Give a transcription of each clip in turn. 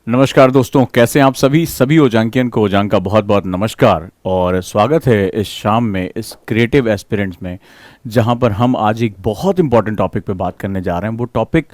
नमस्कार दोस्तों, कैसे हैं आप सभी ओजांकियन को ओजांग का बहुत बहुत नमस्कार और स्वागत है इस शाम में इस क्रिएटिव एस्पिरेंट्स में, जहां पर हम आज एक बहुत इंपॉर्टेंट टॉपिक पे बात करने जा रहे हैं। वो टॉपिक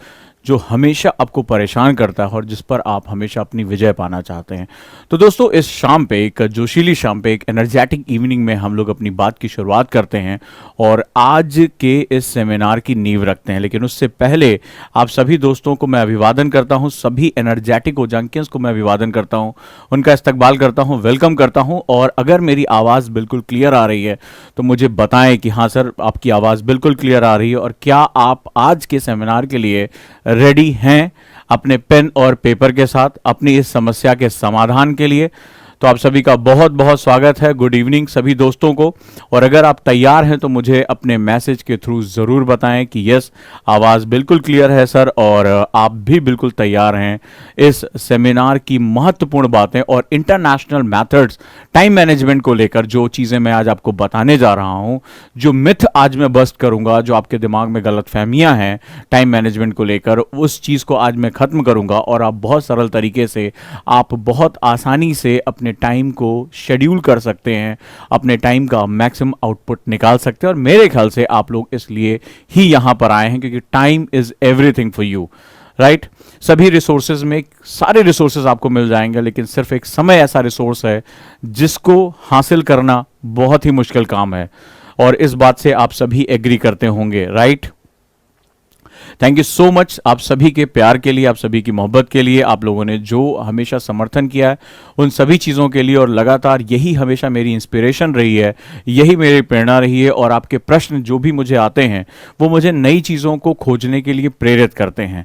जो हमेशा आपको परेशान करता है और जिस पर आप हमेशा अपनी विजय पाना चाहते हैं। तो दोस्तों, इस शाम पे एक जोशीली शाम पे एक एनर्जेटिक इवनिंग में हम लोग अपनी बात की शुरुआत करते हैं और आज के इस सेमिनार की नींव रखते हैं। लेकिन उससे पहले आप सभी दोस्तों को मैं अभिवादन करता हूं, सभी एनर्जेटिक ओजांकियंस को मैं अभिवादन करता हूं, उनका इस्तकबाल करता हूं, वेलकम करता हूं। और अगर मेरी आवाज़ बिल्कुल क्लियर आ रही है तो मुझे बताएं कि हाँ सर, आपकी आवाज़ बिल्कुल क्लियर आ रही है। और क्या आप आज के सेमिनार के लिए रेडी हैं अपने पेन और पेपर के साथ अपनी इस समस्या के समाधान के लिए? तो आप सभी का बहुत बहुत स्वागत है। गुड इवनिंग सभी दोस्तों को। और अगर आप तैयार हैं तो मुझे अपने मैसेज के थ्रू ज़रूर बताएं कि यस, आवाज़ बिल्कुल क्लियर है सर, और आप भी बिल्कुल तैयार हैं इस सेमिनार की महत्वपूर्ण बातें और इंटरनेशनल मेथड्स टाइम मैनेजमेंट को लेकर जो चीज़ें मैं आज आपको बताने जा रहा हूं, जो मिथ आज मैं बस्ट करूंगा, जो आपके दिमाग में गलतफहमियां हैं टाइम मैनेजमेंट को लेकर, उस चीज़ को आज मैं ख़त्म करूंगा और आप बहुत सरल तरीके से, आप बहुत आसानी से अपने टाइम को शेड्यूल कर सकते हैं, अपने टाइम का मैक्सिमम आउटपुट निकाल सकते हैं। और मेरे ख्याल से आप लोग इसलिए ही यहां पर आए हैं क्योंकि time is everything for you, right. सभी रिसोर्सेज में सारे रिसोर्सेज आपको मिल जाएंगे, लेकिन सिर्फ एक समय ऐसा रिसोर्स है जिसको हासिल करना बहुत ही मुश्किल काम है। और इस बात से आप सभी एग्री करते होंगे, right. Thank you so much आप सभी के प्यार के लिए, आप सभी की मोहब्बत के लिए, आप लोगों ने जो हमेशा समर्थन किया है उन सभी चीज़ों के लिए। और लगातार यही हमेशा मेरी इंस्पिरेशन रही है, यही मेरी प्रेरणा रही है। और आपके प्रश्न जो भी मुझे आते हैं वो मुझे नई चीज़ों को खोजने के लिए प्रेरित करते हैं।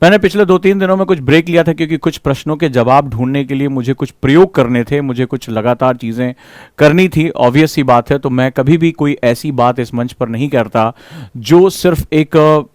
मैंने पिछले 2-3 दिनों में कुछ ब्रेक लिया था क्योंकि कुछ प्रश्नों के जवाब ढूंढने के लिए मुझे कुछ प्रयोग करने थे, मुझे कुछ लगातार चीज़ें करनी थी। ऑब्वियस सी बात है, तो मैं कभी भी कोई ऐसी बात इस मंच पर नहीं करता जो सिर्फ एक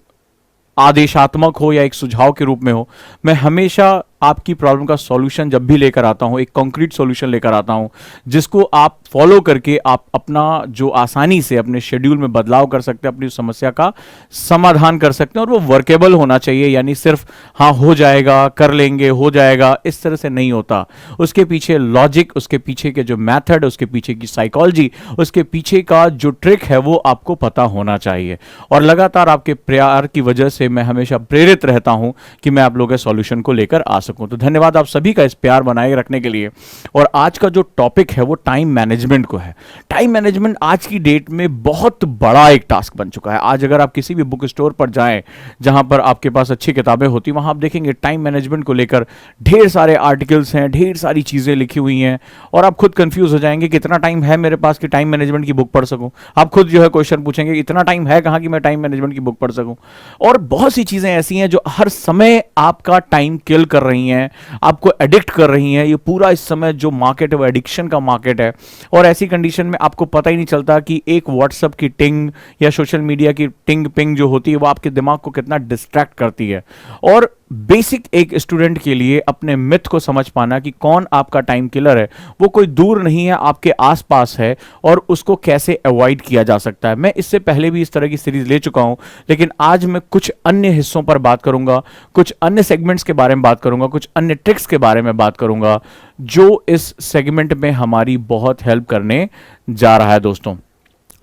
आदेशात्मक हो या एक सुझाव के रूप में हो। मैं हमेशा आपकी प्रॉब्लम का सॉल्यूशन जब भी लेकर आता हूं, एक कॉन्क्रीट सॉल्यूशन लेकर आता हूं जिसको आप फॉलो करके आप अपना जो आसानी से अपने शेड्यूल में बदलाव कर सकते हैं, अपनी समस्या का समाधान कर सकते हैं। और वो वर्केबल होना चाहिए, यानी सिर्फ हाँ हो जाएगा, कर लेंगे, हो जाएगा, इस तरह से नहीं होता। उसके पीछे लॉजिक, उसके पीछे के जो मेथड, उसके पीछे की साइकोलॉजी, उसके पीछे का जो ट्रिक है वो आपको पता होना चाहिए। और लगातार आपके प्यार की वजह से मैं हमेशा प्रेरित रहता हूं कि मैं आप लोगों के सॉल्यूशन को लेकर आ सकूं। तो धन्यवाद आप सभी का इस प्यार बनाए रखने के लिए। और आज का जो टॉपिक है वो टाइम मैनेजमेंट को है। टाइम मैनेजमेंट आज की डेट में बहुत बड़ा एक टास्क बन चुका है। आज अगर आप किसी भी बुक स्टोर पर जाएं जहां पर आपके पास अच्छी किताबें होती, वहां आप देखेंगे टाइम मैनेजमेंट को लेकर ढेर सारे आर्टिकल्स हैं, ढेर सारी चीजें लिखी हुई हैं। और आप खुद कंफ्यूज हो जाएंगे कितना टाइम है मेरे पास कि टाइम मैनेजमेंट की बुक पढ़ सकूं। आप खुद जो है क्वेश्चन पूछेंगे, इतना टाइम है कहां कि मैं टाइम मैनेजमेंट की बुक पढ़ सकूं। और बहुत सी चीजें ऐसी हैं जो हर समय आपका टाइम किल कर रही हैं, आपको एडिक्ट कर रही हैं। ये पूरा इस समय जो मार्केट है वो एडिक्शन का मार्केट है। और ऐसी कंडीशन में आपको पता ही नहीं चलता कि एक व्हाट्सएप की टिंग या सोशल मीडिया की टिंग पिंग जो होती है वो आपके दिमाग को कितना डिस्ट्रैक्ट करती है। और बेसिक एक स्टूडेंट के लिए अपने मिथ को समझ पाना कि कौन आपका टाइम किलर है, वो कोई दूर नहीं है, आपके आसपास है, और उसको कैसे अवॉइड किया जा सकता है। मैं इससे पहले भी इस तरह की सीरीज ले चुका हूं, लेकिन आज मैं कुछ अन्य हिस्सों पर बात करूंगा, कुछ अन्य सेगमेंट्स के बारे में बात करूंगा, कुछ अन्य ट्रिक्स के बारे में बात करूंगा जो इस सेगमेंट में हमारी बहुत हेल्प करने जा रहा है दोस्तों।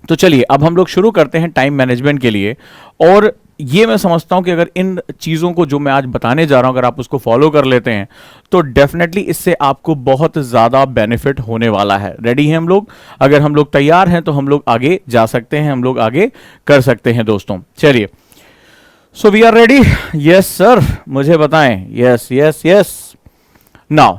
तो चलिए अब हम लोग शुरू करते हैं टाइम मैनेजमेंट के लिए। और ये मैं समझता हूं कि अगर इन चीज़ों को जो मैं आज बताने जा रहा हूं अगर आप उसको फॉलो कर लेते हैं तो डेफिनेटली इससे आपको बहुत ज़्यादा बेनिफिट होने वाला है। रेडी हैं हम लोग? अगर हम लोग तैयार हैं तो हम लोग आगे जा सकते हैं, हम लोग आगे कर सकते हैं दोस्तों। चलिए, so we are ready? Yes sir, मुझे बताएं। Yes yes yes. Now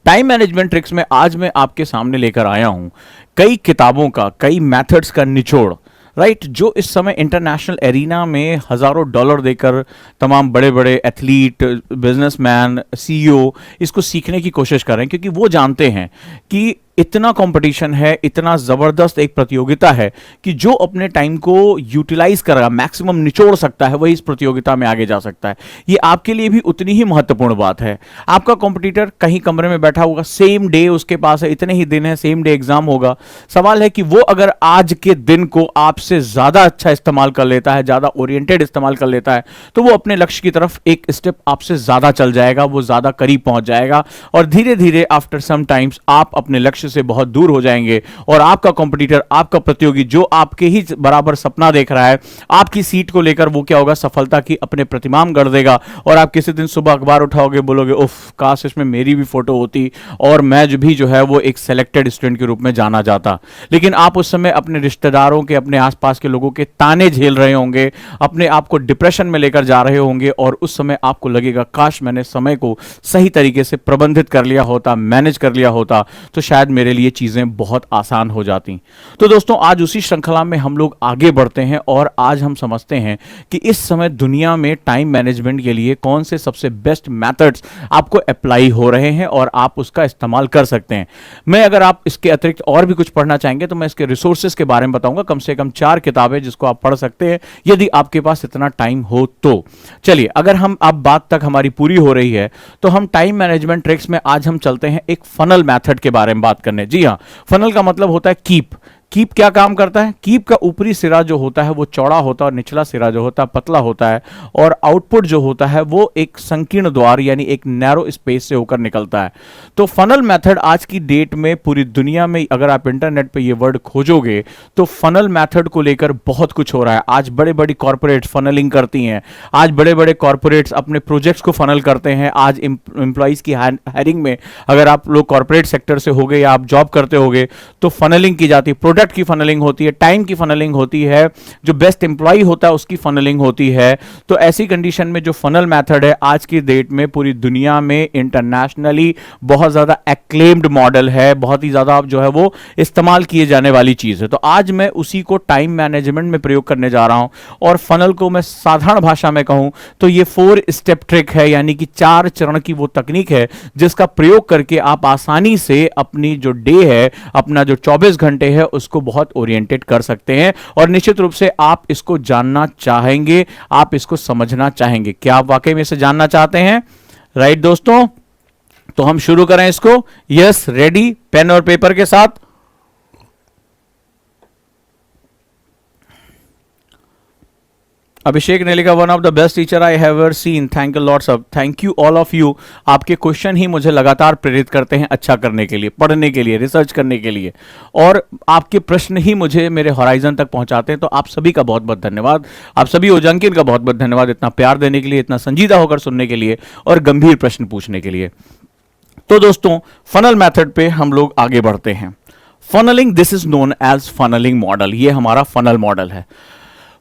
time management tricks में आज मैं आपके सामने लेकर आया हूं कई किताबों का, कई मेथड्स का निचोड़, राइट, जो इस समय इंटरनेशनल एरिना में हज़ारों डॉलर देकर तमाम बड़े बड़े एथलीट, बिजनेसमैन, सीईओ इसको सीखने की कोशिश कर रहे हैं क्योंकि वो जानते हैं कि इतना कंपटीशन है, इतना जबरदस्त एक प्रतियोगिता है कि जो अपने टाइम को यूटिलाइज करेगा, मैक्सिमम निचोड़ सकता है, वही इस प्रतियोगिता में आगे जा सकता है। ये आपके लिए भी उतनी ही महत्वपूर्ण बात है। आपका कॉम्पिटिटर कहीं कमरे में बैठा होगा, सेम डे उसके पास है, इतने ही दिन है, सेम डे एग्जाम होगा। सवाल है कि वो अगर आज के दिन को आपसे ज्यादा अच्छा इस्तेमाल कर लेता है, ज्यादा ओरिएंटेड इस्तेमाल कर लेता है, तो वो अपने लक्ष्य की तरफ एक स्टेप आपसे ज्यादा चल जाएगा, वो ज्यादा करीब पहुंच जाएगा और धीरे धीरे आफ्टर सम टाइम्स आप अपने लक्ष्य से बहुत दूर हो जाएंगे और आपका कॉम्पिटिटर, आपका प्रतियोगी जो आपके ही बराबर सपना देख रहा है, आपकी सीट को लेकर वो क्या होगा, सफलता की अपने प्रतिमान गढ़ देगा और आप किसी दिन सुबह अखबार उठाओगे, बोलोगे उफ काश इसमें मेरी भी फोटो होती और मैं जो है वो एक सिलेक्टेड स्टूडेंट के रूप में जाना जाता। लेकिन आप उस समय अपने रिश्तेदारों के, अपने आसपास के लोगों के ताने झेल रहे होंगे, अपने आप को डिप्रेशन में लेकर जा रहे होंगे और उस समय आपको लगेगा काश मैंने समय को सही तरीके से प्रबंधित कर लिया होता, मैनेज कर लिया होता, तो शायद मेरे लिए चीजें बहुत आसान हो जाती। तो दोस्तों, आज उसी श्रृंखला में हम लोग आगे बढ़ते हैं और आज हम समझते हैं कि इस समय दुनिया में टाइम मैनेजमेंट के लिए कौन से सबसे बेस्ट मेथड्स आपको अप्लाई हो रहे हैं और आप उसका इस्तेमाल कर सकते हैं। मैं, अगर आप इसके अतिरिक्त और भी कुछ पढ़ना चाहेंगे तो मैं इसके रिसोर्सेज के बारे में बताऊंगा, कम से कम 4 किताबें जिसको आप पढ़ सकते हैं यदि आपके पास इतना टाइम हो तो। चलिए, अगर हम अब बात तक हमारी पूरी हो रही है तो हम टाइम मैनेजमेंट ट्रिक्स में आज हम चलते हैं एक फनल मेथड के बारे में बात करने। जी हां, फनल का मतलब होता है कीप। कीप क्या काम करता है? कीप का ऊपरी सिरा जो होता है वो चौड़ा होता है और निचला सिरा जो होता है पतला होता है और आउटपुट जो होता है वो एक संकीर्ण द्वार यानी एक नैरो स्पेस से होकर निकलता है। तो फनल मेथड आज की डेट में पूरी दुनिया में, अगर आप इंटरनेट पे ये वर्ड खोजोगे तो फनल मेथड को लेकर बहुत कुछ हो रहा है। आज बड़े बड़ी कॉर्पोरेट्स फनलिंग करती हैं, आज बड़े बड़े कॉर्पोरेट्स अपने प्रोजेक्ट्स को फनल करते हैं। आज एम्प्लॉइज की हायरिंग में, अगर आप लोग कॉर्पोरेट सेक्टर से होगे या आप जॉब करते होगे, तो फनलिंग की जाती है, की फनलिंग होती है, टाइम की फनलिंग होती है, जो बेस्ट एम्प्लॉय होता है उसकी फनलिंग होती है। तो ऐसी कंडीशन में जो फनल मेथड है आज की डेट में पूरी दुनिया में इंटरनेशनली बहुत ज्यादा एक्लेम्ड मॉडल है, बहुत ही ज्यादा जो है वो इस्तेमाल किए जाने वाली चीज है। तो आज मैं उसी को टाइम मैनेजमेंट में प्रयोग करने जा रहा हूं और फनल को मैं साधारण भाषा में कहूं तो ये 4 स्टेप ट्रिक है, यानी कि 4 चरण की वो तकनीक है जिसका प्रयोग करके आप आसानी से अपनी जो डे है, अपना जो 24 घंटे है उसको बहुत ओरिएंटेड कर सकते हैं। और निश्चित रूप से आप इसको जानना चाहेंगे, आप इसको समझना चाहेंगे। क्या आप वाकई में इसे जानना चाहते हैं? राइट दोस्तों, तो हम शुरू करें इसको। यस, रेडी, पेन और पेपर के साथ। अभिषेक ने लिखा, one of the best teacher I have ever seen, thank you lots of, thank you all of you. आपके क्वेश्चन ही मुझे लगातार प्रेरित करते हैं अच्छा करने के लिए, पढ़ने के लिए, रिसर्च करने के लिए, और आपके प्रश्न ही मुझे मेरे हॉराइजन तक पहुंचाते हैं। तो आप सभी का बहुत बहुत धन्यवाद, आप सभी ओजंकिन का बहुत बहुत धन्यवाद इतना प्यार देने के लिए, इतना संजीदा होकर सुनने के लिए और गंभीर प्रश्न पूछने के लिए। तो दोस्तों, फनल मेथड पे हम लोग आगे बढ़ते हैं। Funneling, this is known as funneling model, ये हमारा फनल मॉडल है।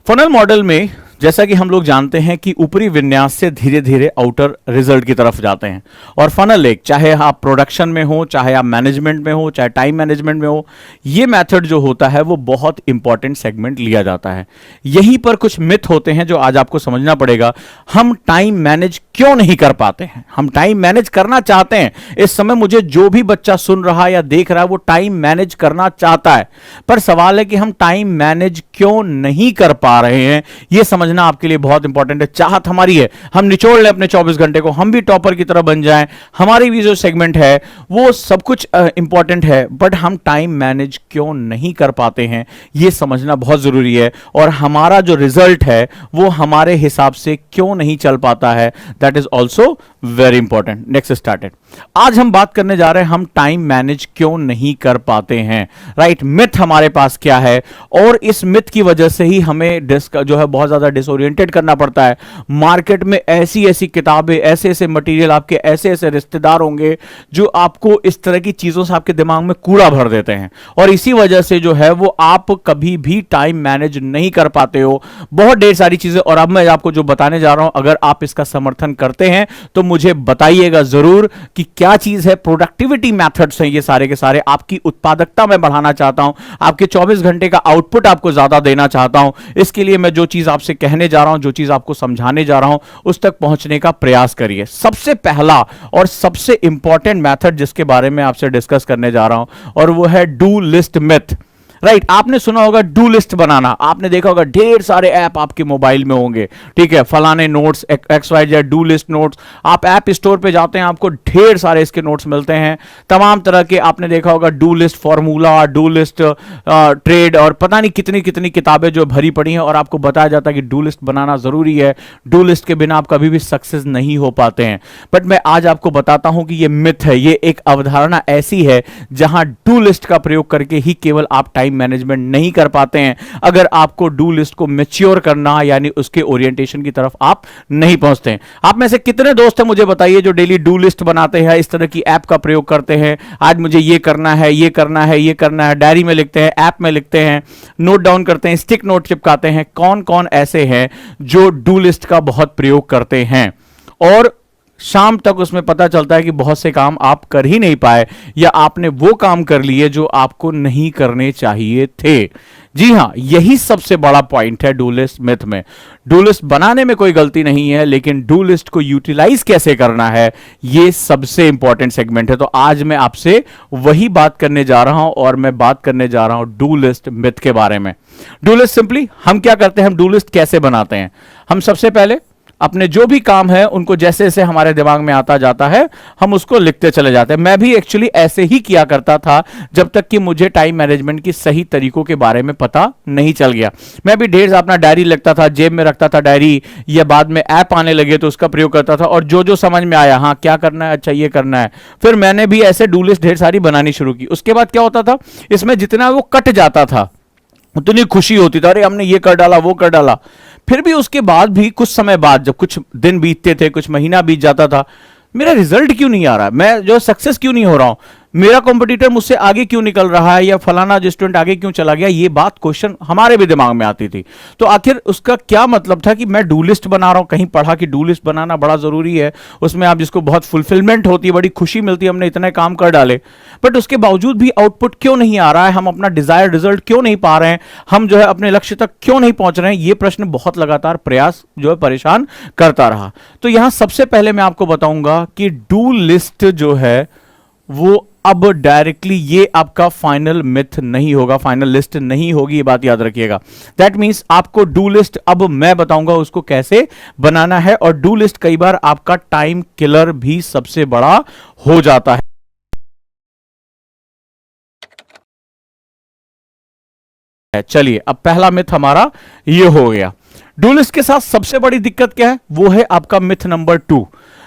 फनल मॉडल में जैसा कि हम लोग जानते हैं कि ऊपरी विन्यास से धीरे धीरे आउटर रिजल्ट की तरफ जाते हैं। और फनल एक, चाहे आप प्रोडक्शन में हो, चाहे आप मैनेजमेंट में हो, चाहे टाइम मैनेजमेंट में हो, ये मेथड जो होता है वो बहुत इंपॉर्टेंट सेगमेंट लिया जाता है। यहीं पर कुछ मिथ होते हैं जो आज आपको समझना पड़ेगा। हम टाइम मैनेज क्यों नहीं कर पाते हैं? हम टाइम मैनेज करना चाहते हैं। इस समय मुझे जो भी बच्चा सुन रहा है या देख रहा है वो टाइम मैनेज करना चाहता है, पर सवाल है कि हम टाइम मैनेज क्यों नहीं कर पा रहे हैं। यह समझना आपके लिए बहुत इंपॉर्टेंट है। चाहत हमारी है हम निचोड़ लें अपने 24 घंटे को, हम भी टॉपर की तरह बन जाएं, हमारी भी जो सेगमेंट है वो सब कुछ इंपॉर्टेंट है, बट हम टाइम मैनेज क्यों नहीं कर पाते हैं यह समझना बहुत जरूरी है। और हमारा जो रिजल्ट है वो हमारे हिसाब से क्यों नहीं चल पाता है, that is also very important. Next started. आज हम बात करने जा रहे हैं हम टाइम मैनेज क्यों नहीं कर पाते हैं। राइट, मिथ हमारे पास क्या है और इस मिथ की वजह से ही हमें जो है बहुत ज्यादा डिसोरिएंटेड करना पड़ता है। मार्केट में ऐसी ऐसी किताबें, ऐसे ऐसे मटेरियल, आपके ऐसे ऐसे रिश्तेदार होंगे जो आपको इस तरह की चीजों से आपके दिमाग में कूड़ा भर देते हैं और इसी वजह से जो है वो आप कभी भी टाइम मैनेज नहीं कर पाते हो। बहुत ढेर सारी चीजें, और अब मैं आपको जो बताने जा रहा हूं अगर आप इसका समर्थन करते हैं तो मुझे बताइएगा जरूर कि क्या चीज है। प्रोडक्टिविटी मेथड्स हैं ये सारे के सारे। आपकी उत्पादकता मैं बढ़ाना चाहता हूं, आपके 24 घंटे का आउटपुट आपको ज्यादा देना चाहता हूं। इसके लिए मैं जो चीज आपसे कहने जा रहा हूं, जो चीज आपको समझाने जा रहा हूं, उस तक पहुंचने का प्रयास करिए। सबसे पहला और सबसे इंपॉर्टेंट मेथड जिसके बारे में आपसे डिस्कस करने जा रहा हूं, और वो है डू लिस्ट मेथ। राइट, आपने सुना होगा डू लिस्ट बनाना, आपने देखा होगा ढेर सारे ऐप आपके मोबाइल में होंगे, ठीक है, फलाने notes, X Y Z, do list notes. आप ऐप स्टोर पे जाते हैं, आपको ढेर सारे इसके नोट्स मिलते हैं, तमाम तरह के। आपने देखा होगा do list formula, do list trade, और पता नहीं कितनी कितनी किताबें जो भरी पड़ी हैं, और आपको बताया जाता है कि डू लिस्ट बनाना जरूरी है, डू लिस्ट के बिना आप कभी भी सक्सेस नहीं हो पाते हैं। बट मैं आज आपको बताता हूं कि ये मिथ है, ये एक अवधारणा ऐसी है जहां डू लिस्ट का प्रयोग करके ही केवल आप टाइम मैनेजमेंट नहीं कर पाते हैं। अगर आपको डू लिस्ट को मैच्योर करना, यानी उसके ओरिएंटेशन की तरफ आप नहीं पहुंचते हैं। आप में से कितने दोस्त हैं मुझे बताइए जो डेली डू लिस्ट बनाते हैं, इस तरह की ऐप का प्रयोग करते हैं, आज मुझे ये करना है, ये करना है, ये करना है, डायरी में लिखते हैं, ऐप में लिखते हैं, नोट डाउन करते हैं, स्टिक नोट चिपकाते हैं। कौन कौन ऐसे हैं जो डू लिस्ट का बहुत प्रयोग करते हैं, और शाम तक उसमें पता चलता है कि बहुत से काम आप कर ही नहीं पाए, या आपने वो काम कर लिए जो आपको नहीं करने चाहिए थे। जी हां, यही सबसे बड़ा पॉइंट है डू लिस्ट मिथ में। डू लिस्ट बनाने में कोई गलती नहीं है, लेकिन डू लिस्ट को यूटिलाइज कैसे करना है, ये सबसे इंपॉर्टेंट सेगमेंट है। तो आज मैं आपसे वही बात करने जा रहा हूं, और मैं बात करने जा रहा हूं डू लिस्ट मिथ के बारे में। डू लिस्ट सिंपली हम क्या करते हैं, हम डू लिस्ट कैसे बनाते हैं। हम सबसे पहले अपने जो भी काम है उनको जैसे जैसे हमारे दिमाग में आता जाता है, हम उसको लिखते चले जाते हैं। मैं भी एक्चुअली ऐसे ही किया करता था, जब तक कि मुझे टाइम मैनेजमेंट की सही तरीकों के बारे में पता नहीं चल गया। मैं भी ढेर अपना डायरी लिखता था, जेब में रखता था डायरी, या बाद में ऐप आने लगे तो उसका प्रयोग करता था, और जो जो समझ में आया, हाँ क्या करना है, अच्छा ये करना है, फिर मैंने भी ऐसे डू लिस्ट ढेर सारी बनानी शुरू की। उसके बाद क्या होता था, इसमें जितना वो कट जाता था उतनी खुशी होती थी, अरे हमने ये कर डाला, वो कर डाला। फिर भी उसके बाद भी कुछ समय बाद, जब कुछ दिन बीतते थे, कुछ महीना बीत जाता था, मेरा रिजल्ट क्यों नहीं आ रहा, मैं जो सक्सेस क्यों नहीं हो रहा हूं, मेरा कॉम्पिटिटर मुझसे आगे क्यों निकल रहा है, या फलाना जो स्टूडेंट आगे क्यों चला गया, ये बात क्वेश्चन हमारे भी दिमाग में आती थी। तो आखिर उसका क्या मतलब था कि मैं डू लिस्ट बना रहा हूं, कहीं पढ़ा कि डू लिस्ट बनाना बड़ा जरूरी है, उसमें आप जिसको बहुत फुलफिलमेंट होती है, बड़ी खुशी मिलती है, हमने इतने काम कर डाले, बट उसके बावजूद भी आउटपुट क्यों नहीं आ रहा है, हम अपना डिजायर्ड रिजल्ट क्यों नहीं पा रहे हैं, हम जो है अपने लक्ष्य तक क्यों नहीं पहुंच रहे हैं। ये प्रश्न बहुत लगातार प्रयास जो है परेशान करता रहा। तो यहां सबसे पहले मैं आपको बताऊंगा कि डू लिस्ट जो है वो अब डायरेक्टली ये आपका फाइनल मिथ नहीं होगा, फाइनल लिस्ट नहीं होगी, ये बात याद रखिएगा। दैट मींस आपको डू लिस्ट अब मैं बताऊंगा उसको कैसे बनाना है, और डू लिस्ट कई बार आपका टाइम किलर भी सबसे बड़ा हो जाता है। चलिए, अब पहला मिथ हमारा ये हो गया। डू लिस्ट के साथ सबसे बड़ी दिक्कत क्या है, वो है आपका मिथ नंबर 2।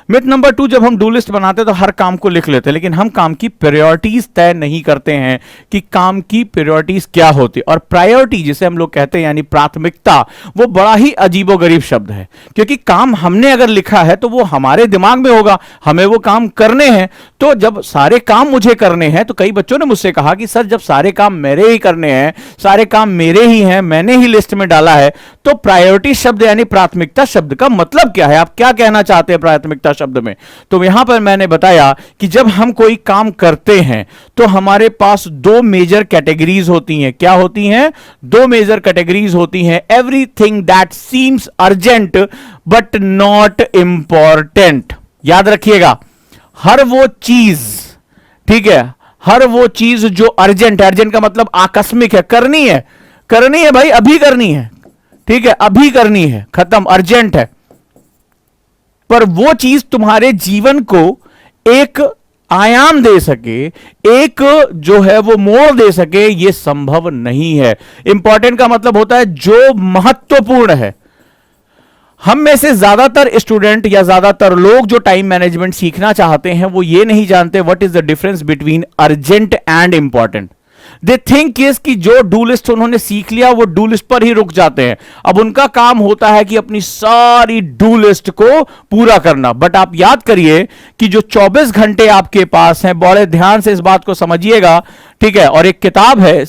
मिथ नंबर 2, जब हम डू लिस्ट बनाते हैं तो हर काम को लिख लेते हैं, लेकिन हम काम की प्रायोरिटीज तय नहीं करते हैं कि काम की प्रायोरिटीज क्या होती है। और प्रायोरिटी जिसे हम लोग कहते हैं, यानी प्राथमिकता, वो बड़ा ही अजीबोगरीब शब्द है, क्योंकि काम हमने अगर लिखा है तो वो हमारे दिमाग में होगा, हमें वो काम करने हैं। तो जब सारे काम मुझे करने हैं, तो कई बच्चों ने मुझसे कहा कि सर जब सारे काम मेरे ही करने हैं, सारे काम मेरे ही हैं, मैंने ही लिस्ट में डाला है, तो प्रायोरिटी शब्द यानी प्राथमिकता शब्द का मतलब क्या है, आप क्या कहना चाहते हैं प्राथमिकता शब्द में। तो यहां पर मैंने बताया कि जब हम कोई काम करते हैं तो हमारे पास दो मेजर कैटेगरीज होती हैं। क्या होती हैं? दो मेजर कैटेगरीज होती हैं। Everything that seems urgent but not important. याद रखिएगा, हर वो चीज, ठीक है, हर वो चीज जो अर्जेंट है, अर्जेंट का मतलब आकस्मिक है, करनी है, करनी है भाई, अभी करनी है, ठीक है, अभी करनी है, खत्म, अर्जेंट है, पर वो चीज तुम्हारे जीवन को एक आयाम दे सके, एक जो है वो मोड़ दे सके, ये संभव नहीं है। इंपॉर्टेंट का मतलब होता है जो महत्वपूर्ण है। हम में से ज्यादातर स्टूडेंट या ज्यादातर लोग जो टाइम मैनेजमेंट सीखना चाहते हैं वो ये नहीं जानते what is the difference between urgent and important. They think is कि जो डू लिस्ट उन्होंने सीख लिया वो डू लिस्ट पर ही रुक जाते हैं। अब उनका काम होता है कि अपनी सारी डू लिस्ट को पूरा करना। बट आप याद करिए कि जो 24 घंटे आपके पास हैं, बड़े ध्यान से इस बात को समझिएगा, ठीक है। और एक किताब है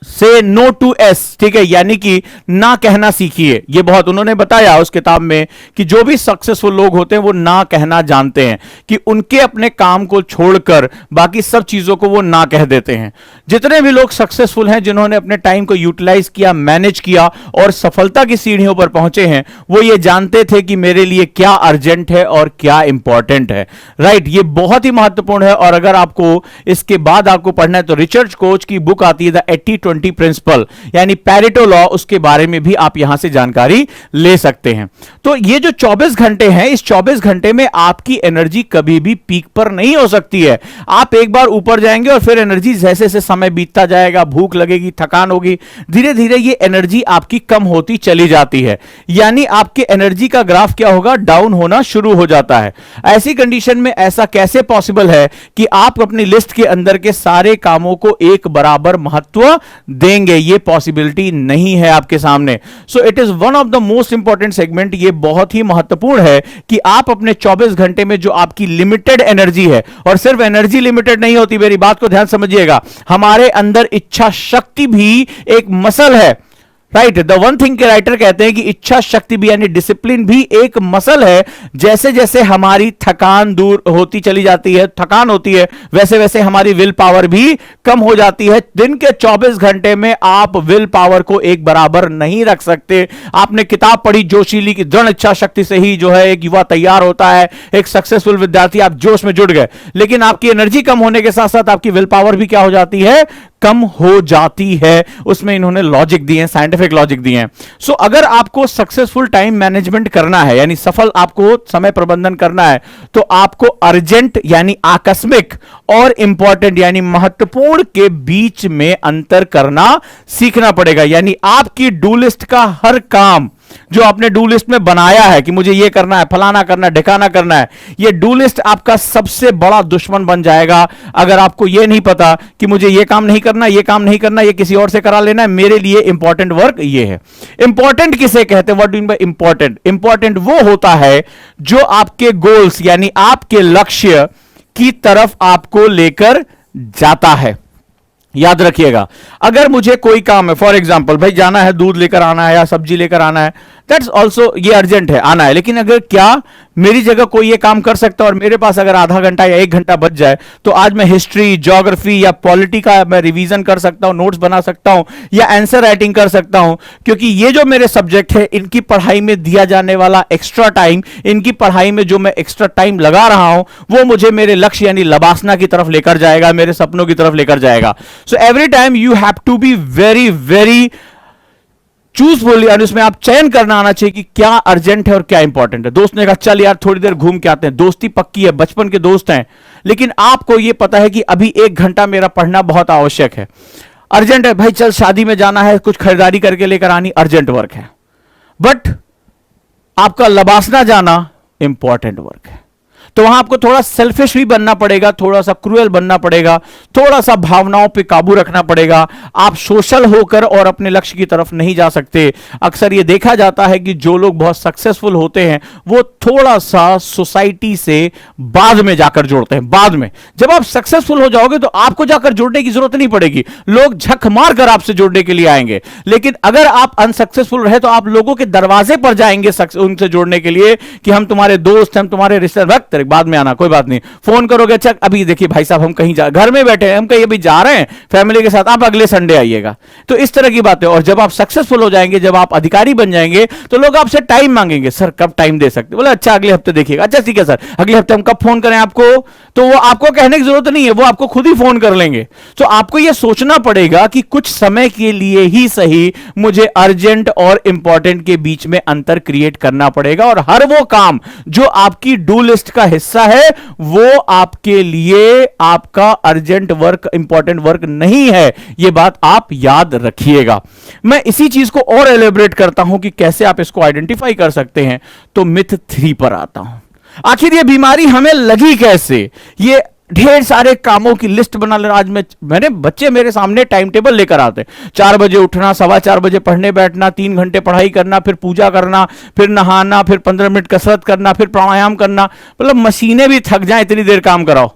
से नो टू एस, ठीक है, यानी कि ना कहना सीखिए। ये बहुत उन्होंने बताया उस किताब में कि जो भी सक्सेसफुल लोग होते हैं वो ना कहना जानते हैं, कि उनके अपने काम को छोड़कर बाकी सब चीजों को वो ना कह देते हैं। जितने भी लोग सक्सेसफुल हैं, जिन्होंने अपने टाइम को यूटिलाइज किया, मैनेज किया और सफलता की सीढ़ियों पर पहुंचे हैं, वो ये जानते थे कि मेरे लिए क्या अर्जेंट है और क्या इंपॉर्टेंट है। राइट, ये बहुत ही महत्वपूर्ण है। और अगर आपको इसके बाद आपको पढ़ना है तो रिचर्ड कोच की बुक आती है द 80-20 प्रिंसिपल, यानी पैरेटो लॉ, उसके बारे में भी आप यहां से जानकारी ले सकते हैं। तो ये जो 24 घंटे हैं, इस 24 घंटे में आपकी एनर्जी कभी भी पीक पर नहीं हो सकती है। आप एक बार ऊपर जाएंगे और फिर एनर्जी जैसे जैसे समय बीतता जाएगा, भूख लगेगी, थकान होगी, धीरे धीरे ये एनर्जी आपकी कम होती चली जाती है। यानी आपके एनर्जी का ग्राफ क्या होगा, डाउन होना शुरू हो जाता है। ऐसी कंडीशन में ऐसा कैसे पॉसिबल है कि आप अपनी लिस्ट के अंदर के सारे कामों को एक बराबर महत्व देंगे? ये पॉसिबिलिटी नहीं है आपके सामने। So it is one of the most important segment. ये बहुत ही महत्वपूर्ण है कि आप अपने 24 घंटे में जो आपकी लिमिटेड एनर्जी है, और सिर्फ एनर्जी लिमिटेड नहीं होती, मेरी बात को ध्यान समझिएगा, हमारे अंदर इच्छा शक्ति भी एक मसल है। राइट, द वन थिंग के राइटर कहते हैं कि इच्छा शक्ति भी यानी डिसिप्लिन भी एक मसल है। जैसे जैसे हमारी थकान दूर होती चली जाती है, थकान होती है, वैसे वैसे हमारी विल पावर भी कम हो जाती है। दिन के 24 घंटे में आप विल पावर को एक बराबर नहीं रख सकते। आपने किताब पढ़ी जोशीली की, दृढ़ इच्छा शक्ति से ही जो है एक युवा तैयार होता है, एक सक्सेसफुल विद्यार्थी, आप जोश में जुट गए, लेकिन आपकी एनर्जी कम होने के साथ साथ आपकी विल पावर भी क्या हो जाती है, कम हो जाती है। उसमें इन्होंने लॉजिक दिए हैं, साइंटिफिक लॉजिक दिए हैं। सो अगर आपको सक्सेसफुल टाइम मैनेजमेंट करना है, यानी सफल आपको समय प्रबंधन करना है, तो आपको अर्जेंट यानी आकस्मिक और इंपॉर्टेंट यानी महत्वपूर्ण के बीच में अंतर करना सीखना पड़ेगा। यानी आपकी डू लिस्ट का हर काम जो आपने डू लिस्ट में बनाया है कि मुझे ये करना है, फलाना करना है, ढिकाना करना है, ये डू लिस्ट आपका सबसे बड़ा दुश्मन बन जाएगा। अगर आपको ये नहीं पता कि मुझे ये काम नहीं करना, ये काम नहीं करना, ये किसी और से करा लेना है, मेरे लिए इंपॉर्टेंट वर्क ये है। इंपॉर्टेंट किसे कहते हैं, what do mean by important? Important वो होता है जो आपके गोल्स यानी आपके लक्ष्य की तरफ आपको लेकर जाता है। याद रखिएगा, अगर मुझे कोई काम है, फॉर एग्जाम्पल भाई जाना है, दूध लेकर आना है या सब्जी लेकर आना है, दैट्स ऑल्सो, ये अर्जेंट है, आना है, लेकिन अगर क्या मेरी जगह कोई ये काम कर सकता है और मेरे पास अगर आधा घंटा या 1 घंटा बच जाए, तो आज मैं हिस्ट्री, ज्योग्राफी या पॉलिटी का मैं रिवीजन कर सकता हूं, नोट्स बना सकता हूं या आंसर राइटिंग कर सकता हूं, क्योंकि ये जो मेरे सब्जेक्ट है, इनकी पढ़ाई में दिया जाने वाला एक्स्ट्रा टाइम, इनकी पढ़ाई में जो मैं एक्स्ट्रा टाइम लगा रहा हूं, वो मुझे मेरे लक्ष्य यानी लबासना की तरफ लेकर जाएगा, मेरे सपनों की तरफ लेकर जाएगा। So every time you have to be very very chooseful, यानी उसमें आप चयन करना आना चाहिए कि क्या अर्जेंट है और क्या इंपॉर्टेंट है। दोस्त ने कहा चल यार थोड़ी देर घूम के आते हैं, दोस्ती पक्की है, बचपन के दोस्त हैं, लेकिन आपको यह पता है कि अभी 1 घंटा मेरा पढ़ना बहुत आवश्यक है। अर्जेंट है भाई, चल शादी में जाना है, कुछ खरीदारी करके लेकर आनी, अर्जेंट वर्क है। बट आपका लबासना जाना इंपॉर्टेंट वर्क है। तो वहां आपको थोड़ा सेल्फिश भी बनना पड़ेगा, थोड़ा सा क्रूएल बनना पड़ेगा, थोड़ा सा भावनाओं पे काबू रखना पड़ेगा। आप सोशल होकर और अपने लक्ष्य की तरफ नहीं जा सकते। अक्सर ये देखा जाता है कि जो लोग बहुत सक्सेसफुल होते हैं वो थोड़ा सा सोसाइटी से बाद में जाकर जुड़ते हैं। बाद में जब आप सक्सेसफुल हो जाओगे तो आपको जाकर जुड़ने की जरूरत नहीं पड़ेगी, लोग झक मार कर आपसे जुड़ने के लिए आएंगे। लेकिन अगर आप अनसक्सेसफुल रहे तो आप लोगों के दरवाजे पर जाएंगे उनसे जुड़ने के लिए कि हम तुम्हारे दोस्त, हम तुम्हारे रिश्तेदार, बाद में आना, कोई बात नहीं, फोन करोगे, अच्छा अभी देखिए भाई साहब हम कहीं घर में बैठे हैं, हम कहीं अभी जा रहे हैं फैमिली के साथ, आप अगले संडे आइएगा। तो इस तरह की बातें। और जब आप सक्सेसफुल हो जाएंगे, जब आप अधिकारी बन जाएंगे, तो लोग आपसे टाइम मांगेंगे, सर कब टाइम दे सकते, बोले अच्छा अगले हफ्ते देखिएगा, अच्छा ठीक है सर अगले हफ्ते हम कब फोन करें आपको, तो वो आपको कहने की जरूरत नहीं है, वो आपको खुद ही फोन कर लेंगे। तो आपको यह सोचना पड़ेगा कि कुछ समय के लिए ही सही मुझे अर्जेंट और इंपॉर्टेंट के बीच में अंतर क्रिएट करना पड़ेगा, और हर वो काम जो आपकी डू लिस्ट का हिस्सा है वो आपके लिए आपका अर्जेंट वर्क, इंपॉर्टेंट वर्क नहीं है। यह बात आप याद रखिएगा। मैं इसी चीज को और एलिब्रेट करता हूं कि कैसे आप इसको आइडेंटिफाई कर सकते हैं। तो मिथ 3 पर आता हूं। आखिर ये बीमारी हमें लगी कैसे? ये ढेर सारे कामों की लिस्ट बना ले। आज मैंने बच्चे मेरे सामने टाइम टेबल लेकर आते, 4 बजे उठना, 4:15 बजे पढ़ने बैठना, 3 घंटे पढ़ाई करना, फिर पूजा करना, फिर नहाना, फिर 15 मिनट कसरत करना, फिर प्राणायाम करना। मतलब मशीनें भी थक जाएं इतनी देर काम कराओ।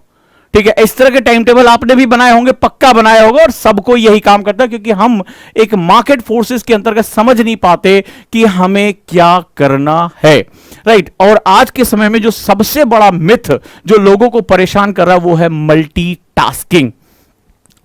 ठीक है, इस तरह के टाइम टेबल आपने भी बनाए होंगे, पक्का बनाया होगा, और सबको यही काम करता है, क्योंकि हम एक मार्केट फोर्सेस के अंतर्गत समझ नहीं पाते कि हमें क्या करना है, राइट। और आज के समय में जो सबसे बड़ा मिथ जो लोगों को परेशान कर रहा है वो है मल्टीटास्किंग।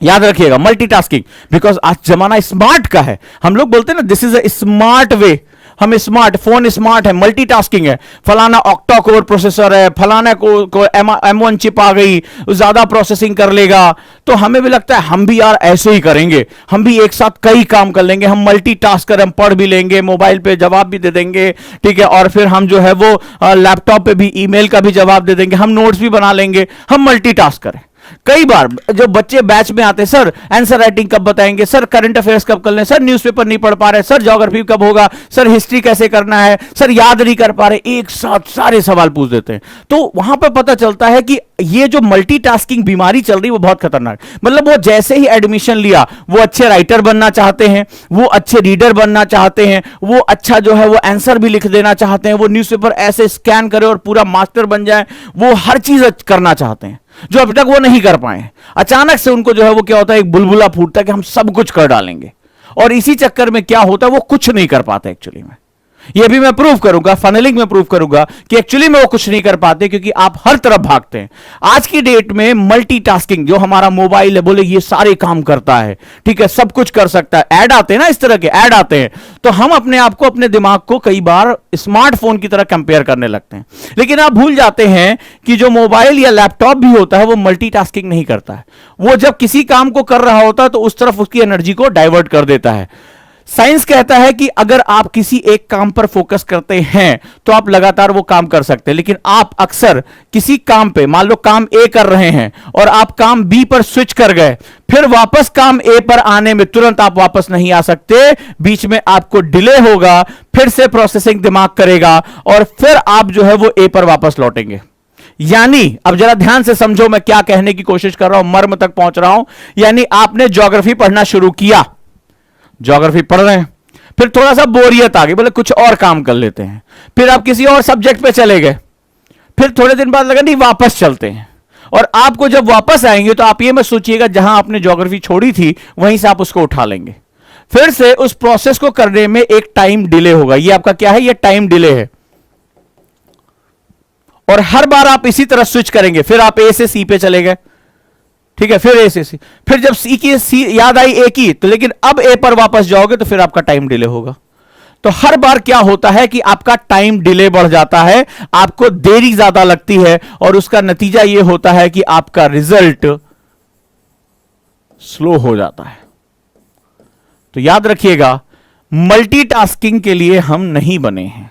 याद रखिएगा, मल्टीटास्किंग, बिकॉज आज जमाना स्मार्ट का है। हम लोग बोलते हैं ना, this is a smart way, हम स्मार्ट, फोन स्मार्ट है, मल्टीटास्किंग है, फलाना ऑक्टा कोर प्रोसेसर है, फलाना को M1 चिप आ गई, ज्यादा प्रोसेसिंग कर लेगा। तो हमें भी लगता है हम भी यार ऐसे ही करेंगे, हम भी एक साथ कई काम कर लेंगे, हम मल्टीटास्कर, हम पढ़ भी लेंगे, मोबाइल पे जवाब भी दे देंगे, ठीक है, और फिर हम जो है वो लैपटॉप पे भी ईमेल का भी जवाब दे देंगे, हम नोट्स भी बना लेंगे, हम मल्टीटास्कर हैं। कई बार जो बच्चे बैच में आते हैं, सर आंसर राइटिंग कब बताएंगे, सर करंट अफेयर्स कब कर लें, सर न्यूज़पेपर नहीं पढ़ पा रहे, सर ज्योग्राफी कब होगा, सर हिस्ट्री कैसे करना है, सर याद नहीं कर पा रहे, एक साथ सारे सवाल पूछ देते हैं। तो वहां पर पता चलता है कि ये जो मल्टीटास्किंग बीमारी चल रही है वो बहुत खतरनाक, मतलब वो जैसे ही एडमिशन लिया वो अच्छे राइटर बनना चाहते हैं, वो अच्छे रीडर बनना चाहते हैं, वो अच्छा जो है वो आंसर भी लिख देना चाहते हैं, वो न्यूज़पेपर ऐसे स्कैन करे और पूरा मास्टर बन जाए, वो हर चीज करना चाहते हैं जो अभी तक वो नहीं कर पाए। अचानक से उनको जो है वो क्या होता है, एक बुलबुला फूटता है कि हम सब कुछ कर डालेंगे, और इसी चक्कर में क्या होता है, वो कुछ नहीं कर पाते एक्चुअली में। ये भी मैं प्रूव करूंगा, फनलिंग में प्रूव करूंगा कि एक्चुअली में वो कुछ नहीं कर पाते, क्योंकि आप हर तरफ भागते हैं। आज की डेट में मल्टीटास्किंग, जो हमारा मोबाइल है, बोले ये सारे काम करता है, ठीक है, सब कुछ कर सकता है, ऐड आते हैं ना, इस तरह के ऐड आते हैं, तो हम अपने आप को, अपने दिमाग को कई बार स्मार्टफोन की तरह कंपेयर करने लगते हैं। लेकिन आप भूल जाते हैं कि जो मोबाइल या लैपटॉप भी होता है वो मल्टीटास्किंग नहीं करता है। वो जब किसी काम को कर रहा होता है तो उस तरफ उसकी एनर्जी को डाइवर्ट कर देता है। साइंस कहता है कि अगर आप किसी एक काम पर फोकस करते हैं तो आप लगातार वो काम कर सकते हैं, लेकिन आप अक्सर किसी काम पे, मान लो काम ए कर रहे हैं और आप काम बी पर स्विच कर गए, फिर वापस काम ए पर आने में तुरंत आप वापस नहीं आ सकते, बीच में आपको डिले होगा, फिर से प्रोसेसिंग दिमाग करेगा और फिर आप जो है वो ए पर वापस लौटेंगे। यानी अब जरा ध्यान से समझो मैं क्या कहने की कोशिश कर रहा हूं, मर्म तक पहुंच रहा हूं। यानी आपने ज्योग्राफी पढ़ना शुरू किया, ज्योग्राफी पढ़ रहे हैं, फिर थोड़ा सा बोरियत आ गई, बोले कुछ और काम कर लेते हैं, फिर आप किसी और सब्जेक्ट पे चले गए, फिर थोड़े दिन बाद लगा नहीं वापस चलते हैं, और आपको जब वापस आएंगे तो आप ये मत सोचिएगा जहां आपने ज्योग्राफी छोड़ी थी वहीं से आप उसको उठा लेंगे, फिर से उस प्रोसेस को करने में एक टाइम डिले होगा। ये आपका क्या है, ये टाइम डिले है, और हर बार आप इसी तरह स्विच करेंगे, फिर आप ए से सी पे चले गए, ठीक है, फिर ए से सी, फिर जब सी की सी याद आई ए की, तो लेकिन अब ए पर वापस जाओगे तो फिर आपका टाइम डिले होगा। तो हर बार क्या होता है कि आपका टाइम डिले बढ़ जाता है, आपको देरी ज्यादा लगती है, और उसका नतीजा यह होता है कि आपका रिजल्ट स्लो हो जाता है। तो याद रखिएगा, मल्टीटास्किंग के लिए हम नहीं बने हैं,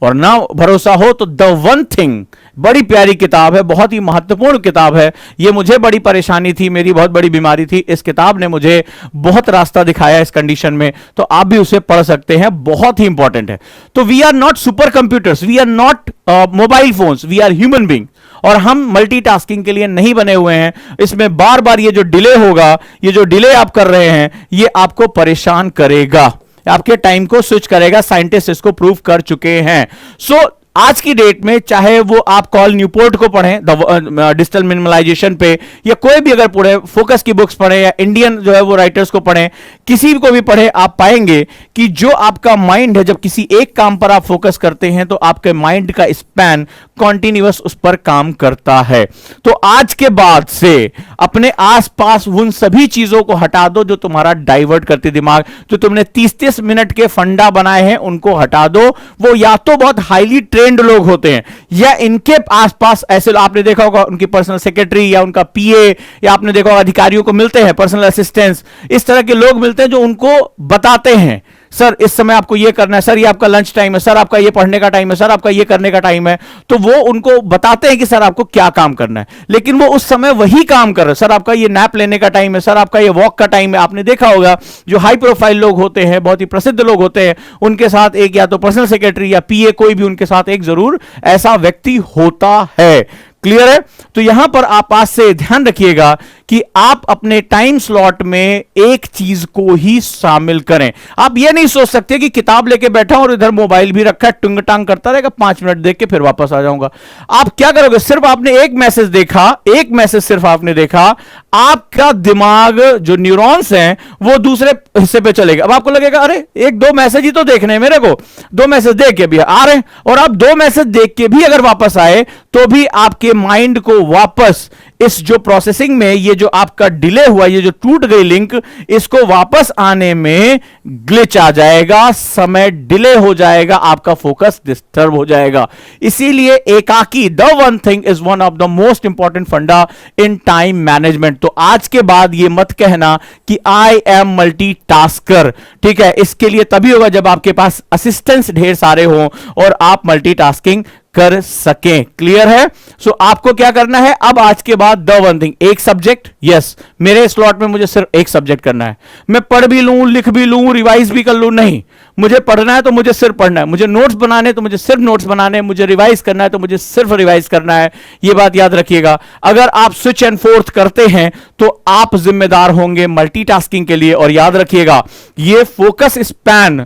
और ना भरोसा हो तो द वन थिंग, बड़ी प्यारी किताब है, बहुत ही महत्वपूर्ण किताब है, ये मुझे बड़ी परेशानी थी, मेरी बहुत बड़ी बीमारी थी, इस किताब ने मुझे बहुत रास्ता दिखाया इस कंडीशन में, तो आप भी उसे पढ़ सकते हैं, बहुत ही इंपॉर्टेंट है। तो we are not super computers, we are not mobile phones, we are human being, और हम मल्टीटास्किंग के लिए नहीं बने हुए हैं। इसमें बार बार ये जो डिले होगा, ये जो डिले आप कर रहे हैं, ये आपको परेशान करेगा, आपके टाइम को स्विच करेगा, साइंटिस्ट इसको प्रूव कर चुके हैं। सो आज की डेट में चाहे वो आप कॉल न्यूपोर्ट को पढ़ें डिजिटल मिनिमलाइजेशन पे, या कोई भी अगर पढ़े, फोकस की बुक्स पढ़ें, या इंडियन जो है वो राइटर्स को पढ़ें, किसी को भी पढ़ें, आप पाएंगे कि जो आपका माइंड है, जब किसी एक काम पर आप फोकस करते हैं तो आपके माइंड का स्पैन कॉन्टिन्यूअस उस पर काम करता है। तो आज के बाद से अपने आसपास उन सभी चीजों को हटा दो जो तुम्हारा डाइवर्ट करते दिमाग, जो तुमने 30-30 मिनट के फंडा बनाए हैं उनको हटा दो। वो या तो बहुत हाईली ट्रेंड लोग होते हैं, या इनके आसपास ऐसे आपने देखा होगा उनकी पर्सनल सेक्रेटरी या उनका पीए, या आपने देखा होगा अधिकारियों को मिलते हैं पर्सनल असिस्टेंट्स, इस तरह के लोग मिलते हैं जो उनको बताते हैं, सर इस समय आपको ये करना है, सर ये आपका लंच टाइम है, सर आपका ये पढ़ने का टाइम है, सर आपका ये करने का टाइम है। तो वो उनको बताते हैं कि सर आपको क्या काम करना है, लेकिन वो उस समय वही काम कर रहे हैं, सर आपका ये नैप लेने का टाइम है, सर आपका ये वॉक का टाइम है। आपने देखा होगा जो हाई प्रोफाइल लोग होते हैं, बहुत ही प्रसिद्ध लोग होते हैं, उनके साथ एक या तो पर्सनल सेक्रेटरी या पीए, कोई भी उनके साथ एक जरूर ऐसा व्यक्ति होता है। क्लियर है? तो यहां पर आप आज से ध्यान रखिएगा कि आप अपने टाइम स्लॉट में एक चीज को ही शामिल करें। आप ये नहीं सोच सकते कि किताब लेके बैठा हूं और इधर मोबाइल भी रखा है, टुंग टांग करता रहेगा, 5 मिनट देख के फिर वापस आ जाऊंगा। आप क्या करोगे? सिर्फ आपने एक मैसेज देखा, एक मैसेज सिर्फ आपने देखा, आपका दिमाग जो न्यूरॉन्स हैं वो दूसरे हिस्से पे चलेगा। अब आपको लगेगा अरे एक दो मैसेज ही तो देखने हैं मेरे को, 2 मैसेज देख के भी आ रहे हैं, और आप 2 मैसेज देख के भी अगर वापस आए तो भी आपके माइंड को वापस इस जो प्रोसेसिंग में ये जो आपका डिले हुआ, ये जो टूट गई लिंक, इसको वापस आने में ग्लिच आ जाएगा, समय डिले हो जाएगा, आपका फोकस डिस्टर्ब हो जाएगा। इसीलिए एकाकी, the one thing is one of the most important फंडा इन टाइम मैनेजमेंट। तो आज के बाद ये मत कहना कि आई एम मल्टीटास्कर, ठीक है? इसके लिए तभी होगा जब आपके पास असिस्टेंट्स ढेर सारे हों और आप मल्टीटास्किंग कर सकें। क्लियर है? सो आपको क्या करना है अब आज के बाद? द वन थिंग, एक सब्जेक्ट। यस, मेरे स्लॉट में मुझे सिर्फ एक सब्जेक्ट करना है। मैं पढ़ भी लूं, लिख भी लूं, रिवाइज भी कर लूं, नहीं। मुझे पढ़ना है तो मुझे सिर्फ पढ़ना है, मुझे नोट्स बनाने तो मुझे सिर्फ नोट्स बनाने हैं, मुझे रिवाइज करना है तो मुझे सिर्फ रिवाइज करना है। यह बात याद रखिएगा। अगर आप स्विच एंड फोर्थ करते हैं तो आप जिम्मेदार होंगे मल्टीटास्किंग के लिए। और याद रखिएगा, यह फोकस स्पैन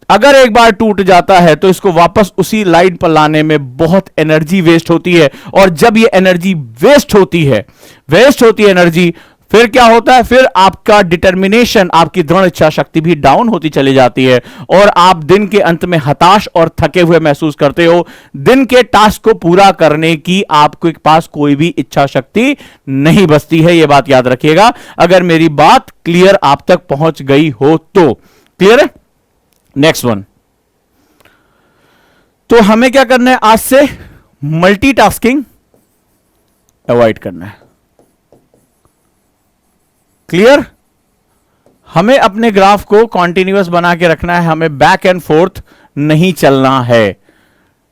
अगर एक बार टूट जाता है तो इसको वापस उसी लाइन पर लाने में बहुत एनर्जी वेस्ट होती है। और जब ये एनर्जी वेस्ट होती है एनर्जी, फिर क्या होता है? फिर आपका डिटर्मिनेशन, आपकी दृढ़ इच्छा शक्ति भी डाउन होती चली जाती है और आप दिन के अंत में हताश और थके हुए महसूस करते हो। दिन के टास्क को पूरा करने की आपके पास कोई भी इच्छा शक्ति नहीं बचती है। यह बात याद रखिएगा, अगर मेरी बात क्लियर आप तक पहुंच गई हो तो। क्लियर है? नेक्स्ट वन, तो हमें क्या करना है? आज से मल्टीटास्किंग अवॉइड करना है। क्लियर? हमें अपने ग्राफ को कॉन्टिन्यूअस बना के रखना है, हमें बैक एंड फोर्थ नहीं चलना है।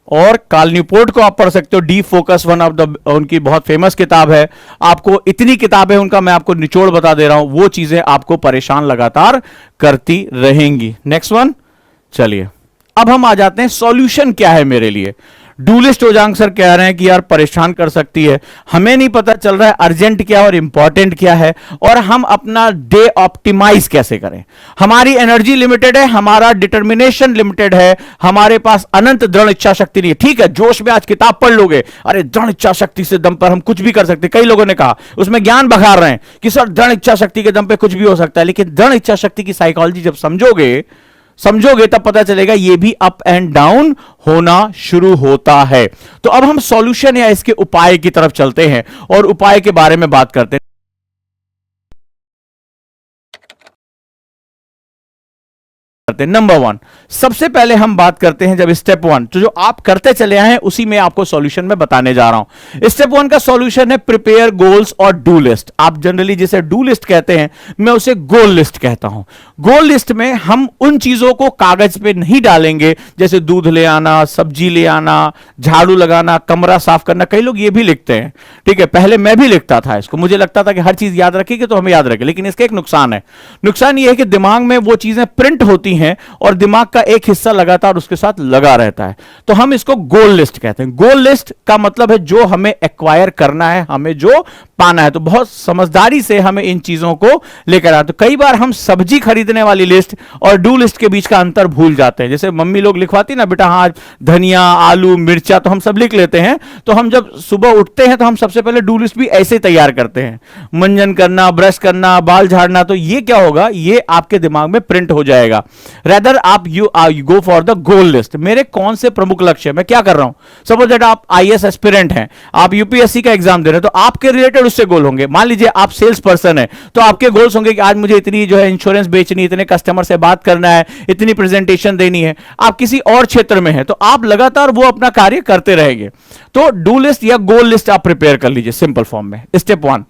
और कार्ल न्यूपोर्ट को आप पढ़ सकते हो, D focus, one of the उनकी बहुत फेमस किताब है। आपको इतनी किताबें उनका मैं आपको निचोड़ बता दे रहा हूं, वो चीजें आपको परेशान लगातार करती रहेंगी। नेक्स्ट वन, चलिए अब हम आ जाते हैं सॉल्यूशन क्या है मेरे लिए। डू लिस्ट ओजांग सर कह रहे हैं कि यार परेशान कर सकती है, हमें नहीं पता चल रहा है अर्जेंट क्या और इंपॉर्टेंट क्या है, और हम अपना डे ऑप्टिमाइज कैसे करें। हमारी एनर्जी लिमिटेड है, हमारा डिटर्मिनेशन लिमिटेड है, हमारे पास अनंत दृढ़ इच्छा शक्ति नहीं है। ठीक है, जोश में आज किताब पढ़ लोगे, अरे दृढ़ इच्छा शक्ति से दम पर हम कुछ भी कर सकते। कई लोगों ने कहा, उसमें ज्ञान बखार रहे हैं कि सर दृढ़ इच्छा शक्ति के दम पे कुछ भी हो सकता है, लेकिन दृढ़ इच्छा शक्ति की साइकोलॉजी जब समझोगे तब पता चलेगा ये भी अप एंड डाउन होना शुरू होता है। तो अब हम सॉल्यूशन या इसके उपाय की तरफ चलते हैं और उपाय के बारे में बात करते हैं। नंबर 1, सबसे पहले हम बात करते हैं जब स्टेप 1, तो जो आप करते चले आए हैं उसी में आपको सॉल्यूशन में बताने जा रहा हूं। स्टेप 1 का सॉल्यूशन है प्रिपेयर गोल्स और डू लिस्ट। आप जनरली जिसे डू लिस्ट कहते हैं, मैं उसे गोल लिस्ट कहता हूं। गोल लिस्ट में हम उन चीजों को कागज पे नहीं डालेंगे, जैसे दूध ले आना, सब्जी ले आना, झाड़ू लगाना, कमरा साफ करना। कई लोग ये भी लिखते हैं, ठीक है, पहले मैं भी लिखता था इसको, मुझे लगता था कि हर चीज याद रखेगी तो हमें याद रखे, लेकिन इसका एक नुकसान है। नुकसान ये है कि दिमाग में वो चीजें प्रिंट होती हैं और दिमाग का एक हिस्सा लगातार उसके साथ लगा रहता है। तो हम इसको गोल लिस्ट कहते हैं। गोल लिस्ट का मतलब है जो हमें एक्वायर करना है, हमें जो पाना है। तो बहुत समझदारी से हमें इन चीजों को लेकर आए। तो कई बार हम सब्जी खरीदने वाली लिस्ट और डू लिस्ट के बीच का अंतर भूल जाते हैं। जैसे मम्मी लोग लिखवाती ना, बेटा हाँ धनिया, आलू, मिर्चा, तो हम सब लिख लेते हैं। तो हम जब सुबह उठते हैं तो हम सबसे पहले डू लिस्ट भी ऐसे तैयार करते हैं, मंजन करना, ब्रश करना, बाल झाड़ना। तो ये क्या होगा, ये आपके दिमाग में प्रिंट हो जाएगा। रेदर आप you go for the goal list. मेरे कौन से प्रमुख लक्ष्य है, मैं क्या कर रहा हूं। सपोज दैट आप आईएएस एस्पिरेंट हैं, आप यूपीएससी का एग्जाम दे रहे हैं, तो आपके रिलेटेड उससे गोल होंगे। मान लीजिए आप सेल्स पर्सन है, तो आपके गोल्स होंगे कि आज मुझे इतनी जो है इंश्योरेंस बेचनी, इतने कस्टमर से बात करना है, इतनी प्रेजेंटेशन देनी है। आप किसी और क्षेत्र में है तो आप लगातार वो अपना कार्य करते रहेंगे। तो डू लिस्ट या गोल लिस्ट आप प्रिपेयर कर लीजिए सिंपल फॉर्म में, स्टेप 1।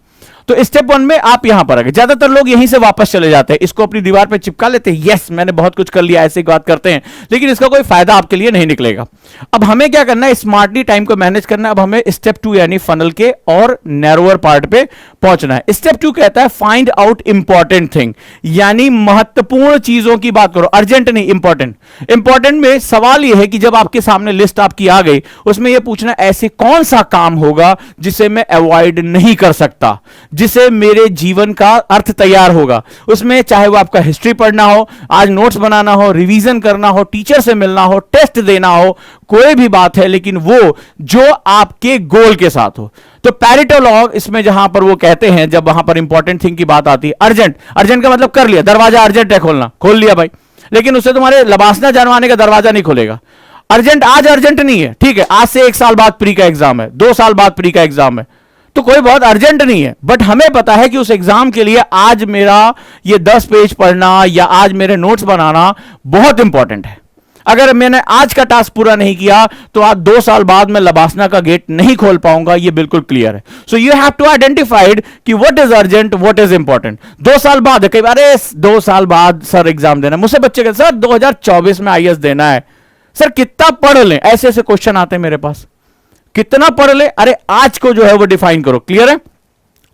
तो स्टेप 1 में आप यहां पर आ गए। ज्यादातर लोग यहीं से वापस चले जाते हैं, इसको अपनी दीवार पे चिपका लेते हैं, यस मैंने बहुत कुछ कर लिया, ऐसे बात करते हैं, लेकिन इसका कोई फायदा आपके लिए नहीं निकलेगा। अब हमें क्या करना है, स्मार्टली टाइम को मैनेज करना है। अब हमें स्टेप 2 यानी फनल के और नैरोअर पार्ट पे पहुंचना है। स्टेप 2 कहता है फाइंड आउट इंपॉर्टेंट थिंग, यानी महत्वपूर्ण चीजों की बात करो, अर्जेंट नहीं, इंपॉर्टेंट। इंपॉर्टेंट में सवाल यह है कि जब आपके सामने लिस्ट आपकी आ गई, उसमें यह पूछना ऐसे कौन सा काम होगा जिसे मैं अवॉइड नहीं कर सकता, जिसे मेरे जीवन का अर्थ तैयार होगा। उसमें चाहे वो आपका हिस्ट्री पढ़ना हो, आज नोट्स बनाना हो, रिवीजन करना हो, टीचर से मिलना हो, टेस्ट देना हो, कोई भी बात है, लेकिन वो जो आपके गोल के साथ हो। तो पैरेटो लॉ इसमें जहां पर वो कहते हैं, जब वहां पर इंपॉर्टेंट थिंग की बात आती है, अर्जेंट, अर्जेंट का मतलब कर लिया, दरवाजा अर्जेंट है खोलना, खोल लिया भाई, लेकिन उससे तुम्हारे लबासना जानवाने का दरवाजा नहीं खुलेगा। अर्जेंट आज अर्जेंट नहीं है, ठीक है, आज से 1 साल बाद प्री का एग्जाम है, 2 साल बाद प्री का एग्जाम है, तो कोई बहुत अर्जेंट नहीं है, बट हमें पता है कि उस एग्जाम के लिए आज मेरा ये 10 पेज पढ़ना या आज मेरे नोट्स बनाना बहुत इंपॉर्टेंट है। अगर मैंने आज का टास्क पूरा नहीं किया तो आज 2 साल बाद मैं लबासना का गेट नहीं खोल पाऊंगा, ये बिल्कुल क्लियर है। So you have to identified कि what is urgent, what is important. 2 साल बाद, कई बार 2 साल बाद सर एग्जाम देना, मुझसे बच्चे कहते सर 2024 में आईएएस देना है, सर कितना पढ़ लें, ऐसे ऐसे क्वेश्चन आते हैं मेरे पास, कितना पढ़ ले, अरे आज को जो है वो डिफाइन करो, क्लियर है।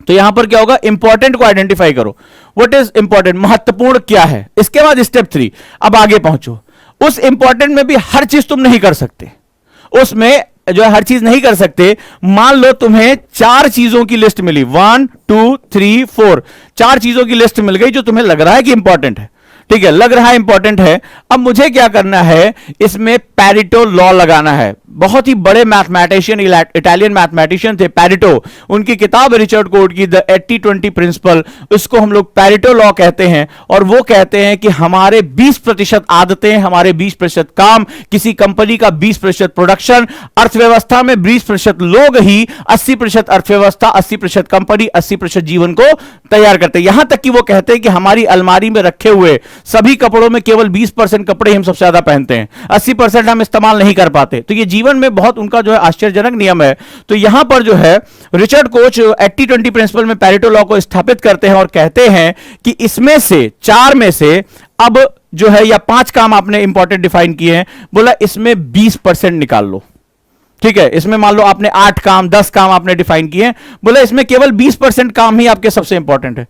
तो यहां पर क्या होगा, इंपॉर्टेंट को आइडेंटिफाई करो, व्हाट इज इंपॉर्टेंट, महत्वपूर्ण क्या है। इसके बाद स्टेप 3, अब आगे पहुंचो। उस इंपॉर्टेंट में भी हर चीज तुम नहीं कर सकते, उसमें जो है हर चीज नहीं कर सकते। मान लो तुम्हें 4 चीजों की लिस्ट मिली, 1 2 3 4, 4 चीजों की लिस्ट मिल गई जो तुम्हें लग रहा है कि इंपॉर्टेंट है, ठीक है, लग रहा है इंपॉर्टेंट है। अब मुझे क्या करना है, इसमें पैरेटो लॉ लगाना है। बहुत ही बड़े मैथमेटिशियन, इटालियन मैथमेटिशियन थे पैरेटो, उनकी किताब रिचर्ड कोर्ट की द 80-20 प्रिंसिपल, उसको हम लोग पैरेटो लॉ कहते हैं। और वो कहते हैं कि हमारे 20% आदतें, हमारे 20% काम, किसी कंपनी का 20% प्रोडक्शन, अर्थव्यवस्था में 20% लोग ही 80% अर्थव्यवस्था, 80% कंपनी, 80% जीवन को तैयार करते हैं। यहां तक कि वो कहते हैं कि हमारी अलमारी में रखे हुए सभी कपड़ों में केवल 20% कपड़े हम सबसे ज्यादा पहनते हैं, 80% हम इस्तेमाल नहीं कर पाते। तो ये जीवन में बहुत उनका जो है आश्चर्यजनक नियम है। तो यहां पर जो है रिचर्ड कोच 80-20 प्रिंसिपल में पैरेटो लॉ को स्थापित करते हैं और कहते हैं कि इसमें से 4 में से अब जो है, या 5 काम आपने इंपॉर्टेंट डिफाइन किए हैं, बोला इसमें 20% निकाल लो, ठीक है। इसमें मान लो आपने 8 काम 10 काम आपने डिफाइन किए हैं, बोला इसमें केवल 20% काम ही आपके सबसे इंपॉर्टेंट है।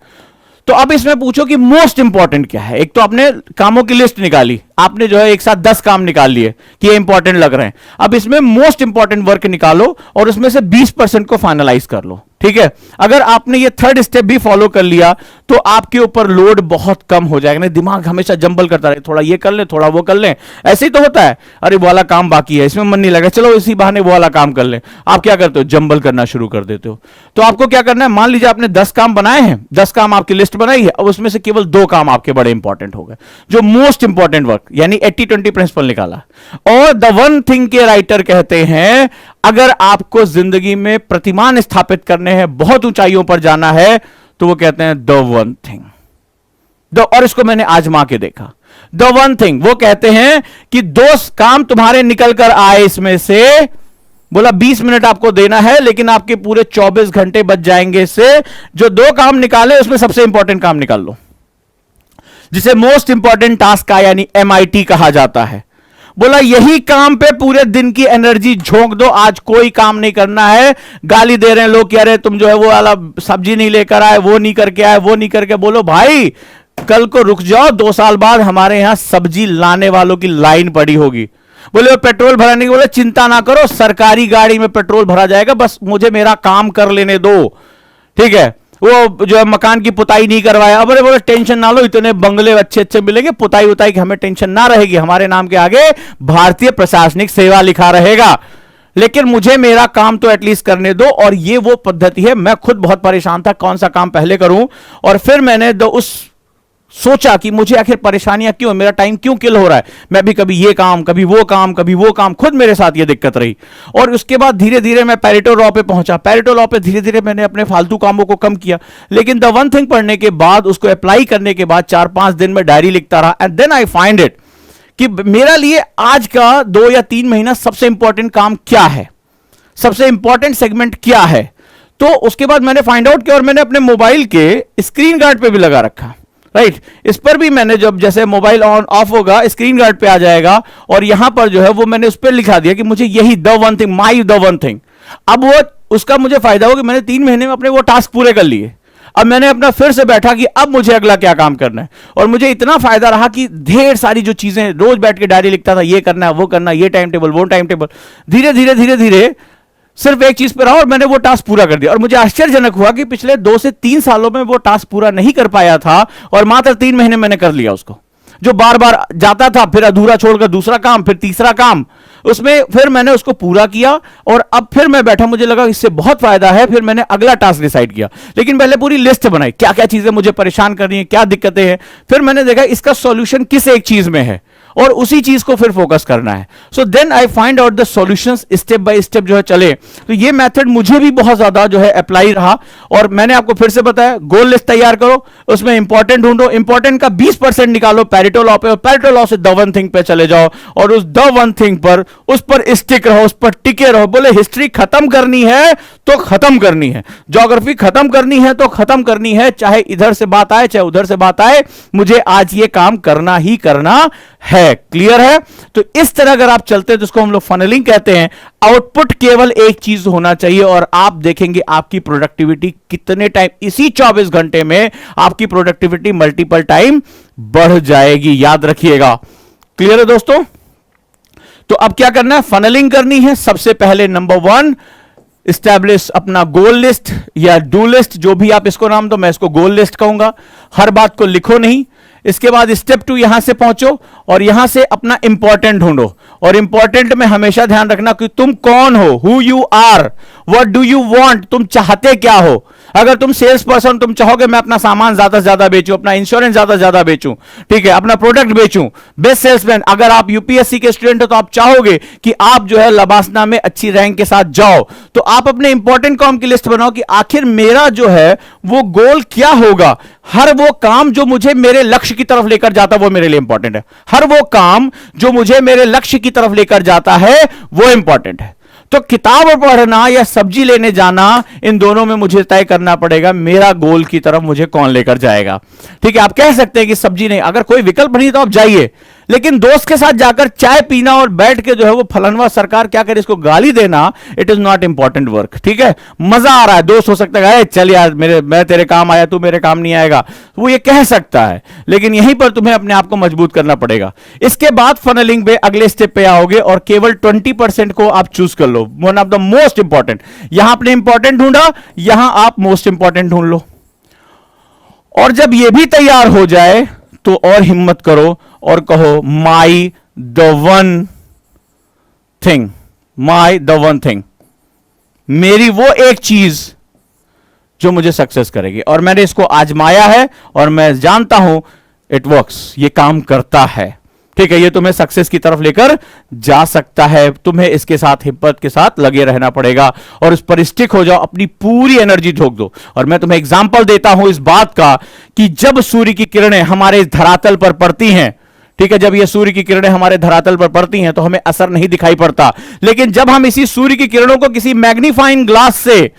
तो अब इसमें पूछो कि मोस्ट इंपॉर्टेंट क्या है। एक तो आपने कामों की लिस्ट निकाली, आपने जो है एक साथ 10 काम निकाल लिए कि ये इंपॉर्टेंट लग रहे हैं। अब इसमें मोस्ट इंपॉर्टेंट वर्क निकालो और उसमें से 20% को फाइनलाइज कर लो, ठीक है। अगर आपने ये 3rd स्टेप भी फॉलो कर लिया तो आपके ऊपर लोड बहुत कम हो जाएगा। नहीं, दिमाग हमेशा जंबल करता रहे, थोड़ा ये कर ले, थोड़ा वो कर ले, ऐसे ही तो होता है। अरे वो वाला काम बाकी है, इसमें मन नहीं लगा, चलो इसी बहाने वो वाला काम कर ले। आप क्या करते हो, जंबल करना शुरू कर देते हो। तो आपको क्या करना है, मान लीजिए आपने 10 काम बनाए हैं, 10 काम आपकी लिस्ट बनाई है, अब उसमें से केवल 2 काम आपके बड़े इंपॉर्टेंट हो गए, जो मोस्ट इंपॉर्टेंट वर्क, यानी 80-20 प्रिंसिपल निकाला। और द वन थिंग के राइटर कहते हैं, अगर आपको जिंदगी में प्रतिमान स्थापित करने हैं, बहुत ऊंचाइयों पर जाना है, तो वो कहते हैं द वन थिंग। और इसको मैंने आजमा के देखा, द वन थिंग। वो कहते हैं कि 2 काम तुम्हारे निकल कर आए, इसमें से बोला 20 मिनट आपको देना है, लेकिन आपके पूरे 24 घंटे बच जाएंगे। इससे जो 2 काम निकाले उसमें सबसे इंपॉर्टेंट काम निकाल लो, जिसे मोस्ट इंपॉर्टेंट टास्क का यानी MIT कहा जाता है। बोला यही काम पे पूरे दिन की एनर्जी झोंक दो, आज कोई काम नहीं करना है। गाली दे रहे हैं लोग, कह रहे तुम जो है वो वाला सब्जी नहीं लेकर आए, वो नहीं करके आए, वो नहीं करके, बोलो भाई कल को रुक जाओ, 2 साल बाद हमारे यहां सब्जी लाने वालों की लाइन पड़ी होगी। बोले पेट्रोल भराने की, बोले चिंता ना करो, सरकारी गाड़ी में पेट्रोल भरा जाएगा, बस मुझे मेरा काम कर लेने दो, ठीक है। वो जो है मकान की पुताई नहीं करवाया, अब बोले टेंशन ना लो, इतने बंगले अच्छे अच्छे मिलेंगे, पुताई उताई की हमें टेंशन ना रहेगी, हमारे नाम के आगे भारतीय प्रशासनिक सेवा लिखा रहेगा, लेकिन मुझे मेरा काम तो एटलीस्ट करने दो। और ये वो पद्धति है। मैं खुद बहुत परेशान था कौन सा काम पहले करूं, और फिर मैंने उस सोचा कि मुझे आखिर परेशानियां क्यों, मेरा टाइम क्यों किल हो रहा है। मैं भी कभी ये काम, कभी वो काम, कभी वो काम, खुद मेरे साथ ये दिक्कत रही। और उसके बाद धीरे धीरे मैं पैरेटो लॉ पे पहुंचा। पैरेटो लॉ पे धीरे धीरे मैंने अपने फालतू कामों को कम किया, लेकिन द वन थिंग पढ़ने के बाद, उसको अप्लाई करने के बाद 4-5 दिन में डायरी लिखता रहा, and then I find it कि मेरा लिए आज का 2 या 3 महीना सबसे इंपॉर्टेंट काम क्या है, सबसे इंपॉर्टेंट सेगमेंट क्या है। तो उसके बाद मैंने फाइंड आउट किया और मैंने अपने मोबाइल के स्क्रीन गार्ड पे भी लगा रखा, राइट। इस पर भी मैंने जब जैसे मोबाइल ऑन ऑफ होगा स्क्रीन गार्ड पे आ जाएगा, और यहां पर जो है वो मैंने उस पर लिखा दिया कि मुझे यही the one thing, my the one thing. अब वो उसका मुझे फायदा हो कि मैंने 3 महीने में अपने वो टास्क पूरे कर लिए। अब मैंने अपना फिर से बैठा कि अब मुझे अगला क्या काम करना है, और मुझे इतना फायदा रहा कि ढेर सारी जो चीजें रोज बैठ के डायरी लिखता था, ये करना है, वो करना, ये टाइम टेबल, वो टाइम टेबल, धीरे धीरे धीरे धीरे सिर्फ एक चीज पे रहा और मैंने वो टास्क पूरा कर दिया। और मुझे आश्चर्यजनक हुआ कि पिछले 2 से 3 सालों में वो टास्क पूरा नहीं कर पाया था और मात्र 3 महीने मैंने कर लिया उसको। जो बार बार जाता था, फिर अधूरा छोड़कर दूसरा काम, फिर तीसरा काम, उसमें फिर मैंने उसको पूरा किया और अब फिर मैं बैठा, मुझे लगा इससे बहुत फायदा है, फिर मैंने अगला टास्क डिसाइड किया। लेकिन पहले पूरी लिस्ट बनाई, क्या क्या चीजें मुझे परेशान कर रही हैं, क्या दिक्कतें हैं, फिर मैंने देखा इसका सॉल्यूशन किस एक चीज में है और उसी चीज को फिर फोकस करना है। So then I find out the solutions step by step जो है चले। तो ये मेथड मुझे भी बहुत ज्यादा जो है अप्लाई रहा। और मैंने आपको फिर से बताया, गोल लिस्ट तैयार करो, उसमें इंपॉर्टेंट ढूंढो, इंपॉर्टेंट का 20% निकालो पैरेटो लॉ पे, और पैरेटो लॉ से द वन थिंग पे चले जाओ और उस द वन थिंग पर उस पर स्टिक रहो, उस पर टिके रहो। बोले हिस्ट्री खत्म करनी है तो खत्म करनी है, ज्योग्राफी खत्म करनी है तो खत्म करनी है, चाहे इधर से बात आए चाहे उधर से बात आए, मुझे आज ये काम करना ही करना है। क्लियर है? तो इस तरह अगर आप चलते हैं तो इसको हम लोग फनलिंग कहते हैं। आउटपुट केवल एक चीज होना चाहिए और आप देखेंगे आपकी प्रोडक्टिविटी कितने टाइम, इसी 24 घंटे में आपकी प्रोडक्टिविटी मल्टीपल टाइम बढ़ जाएगी। याद रखिएगा। क्लियर है दोस्तों? तो अब क्या करना है? फनलिंग करनी है। सबसे पहले नंबर 1, इस्टेब्लिश अपना गोल लिस्ट या डू लिस्ट, जो भी आप इसको नाम दो, मैं इसको गोल लिस्ट कहूंगा। हर बात को लिखो नहीं। इसके बाद स्टेप 2, यहां से पहुंचो और यहां से अपना इंपॉर्टेंट ढूंढो। और इंपॉर्टेंट में हमेशा ध्यान रखना कि तुम कौन हो, who you are, what do you want, तुम चाहते क्या हो। अगर तुम सेल्स पर्सन, तुम चाहोगे मैं अपना सामान ज्यादा से ज्यादा बेचूं, अपना इंश्योरेंस ज्यादा से ज्यादा बेचूं, ठीक है, अपना प्रोडक्ट बेचूं, बेस्ट सेल्समैन। अगर आप यूपीएससी के स्टूडेंट हो तो आप चाहोगे कि आप जो है लबासना में अच्छी रैंक के साथ जाओ, तो आप अपने इंपॉर्टेंट काम की लिस्ट बनाओ कि आखिर मेरा जो है वो गोल क्या होगा। हर वो काम जो मुझे मेरे लक्ष्य की तरफ लेकर जाता है वो मेरे लिए इंपॉर्टेंट है। हर वो काम जो मुझे मेरे लक्ष्य की तरफ लेकर जाता है वो इंपॉर्टेंट है। तो किताब पढ़ना या सब्जी लेने जाना, इन दोनों में मुझे तय करना पड़ेगा मेरा गोल की तरफ मुझे कौन लेकर जाएगा। ठीक है, आप कह सकते हैं कि सब्जी नहीं, अगर कोई विकल्प नहीं तो आप जाइए, लेकिन दोस्त के साथ जाकर चाय पीना और बैठ के जो है वो फलनवा सरकार क्या करे इसको गाली देना, it is not important work. ठीक है, मजा आ रहा है, दोस्त हो सकता है चल यार मैं तेरे काम आया, तू मेरे काम नहीं आएगा, वो ये कह सकता है, लेकिन यहीं पर तुम्हें अपने आप को मजबूत करना पड़ेगा। इसके बाद फनलिंग पे अगले स्टेप पे आओगे और केवल 20% को आप चूज कर लो, one of the most important. यहां आपने इंपॉर्टेंट ढूंढा, यहां आप मोस्ट इंपॉर्टेंट ढूंढ लो। और जब ये भी तैयार हो जाए तो और हिम्मत करो और कहो my the one thing, my the one thing, मेरी वो एक चीज जो मुझे सक्सेस करेगी। और मैंने इसको आजमाया है और मैं जानता हूं इट वर्क्स, ये काम करता है। ठीक है, ये तुम्हें सक्सेस की तरफ लेकर जा सकता है। तुम्हें इसके साथ हिम्मत के साथ लगे रहना पड़ेगा और उस पर स्टिक हो जाओ, अपनी पूरी एनर्जी झोंक दो। और मैं तुम्हें एग्जांपल देता हूं इस बात का कि जब सूर्य की किरणें हमारे धरातल पर पड़ती हैं, ठीक है, जब ये सूर्य की किरणें हमारे धरातल पर पड़ती हैं तो हमें असर नहीं दिखाई पड़ता, लेकिन जब हम इसी सूर्य की किरणों को किसी मैग्नीफाइंग ग्लास से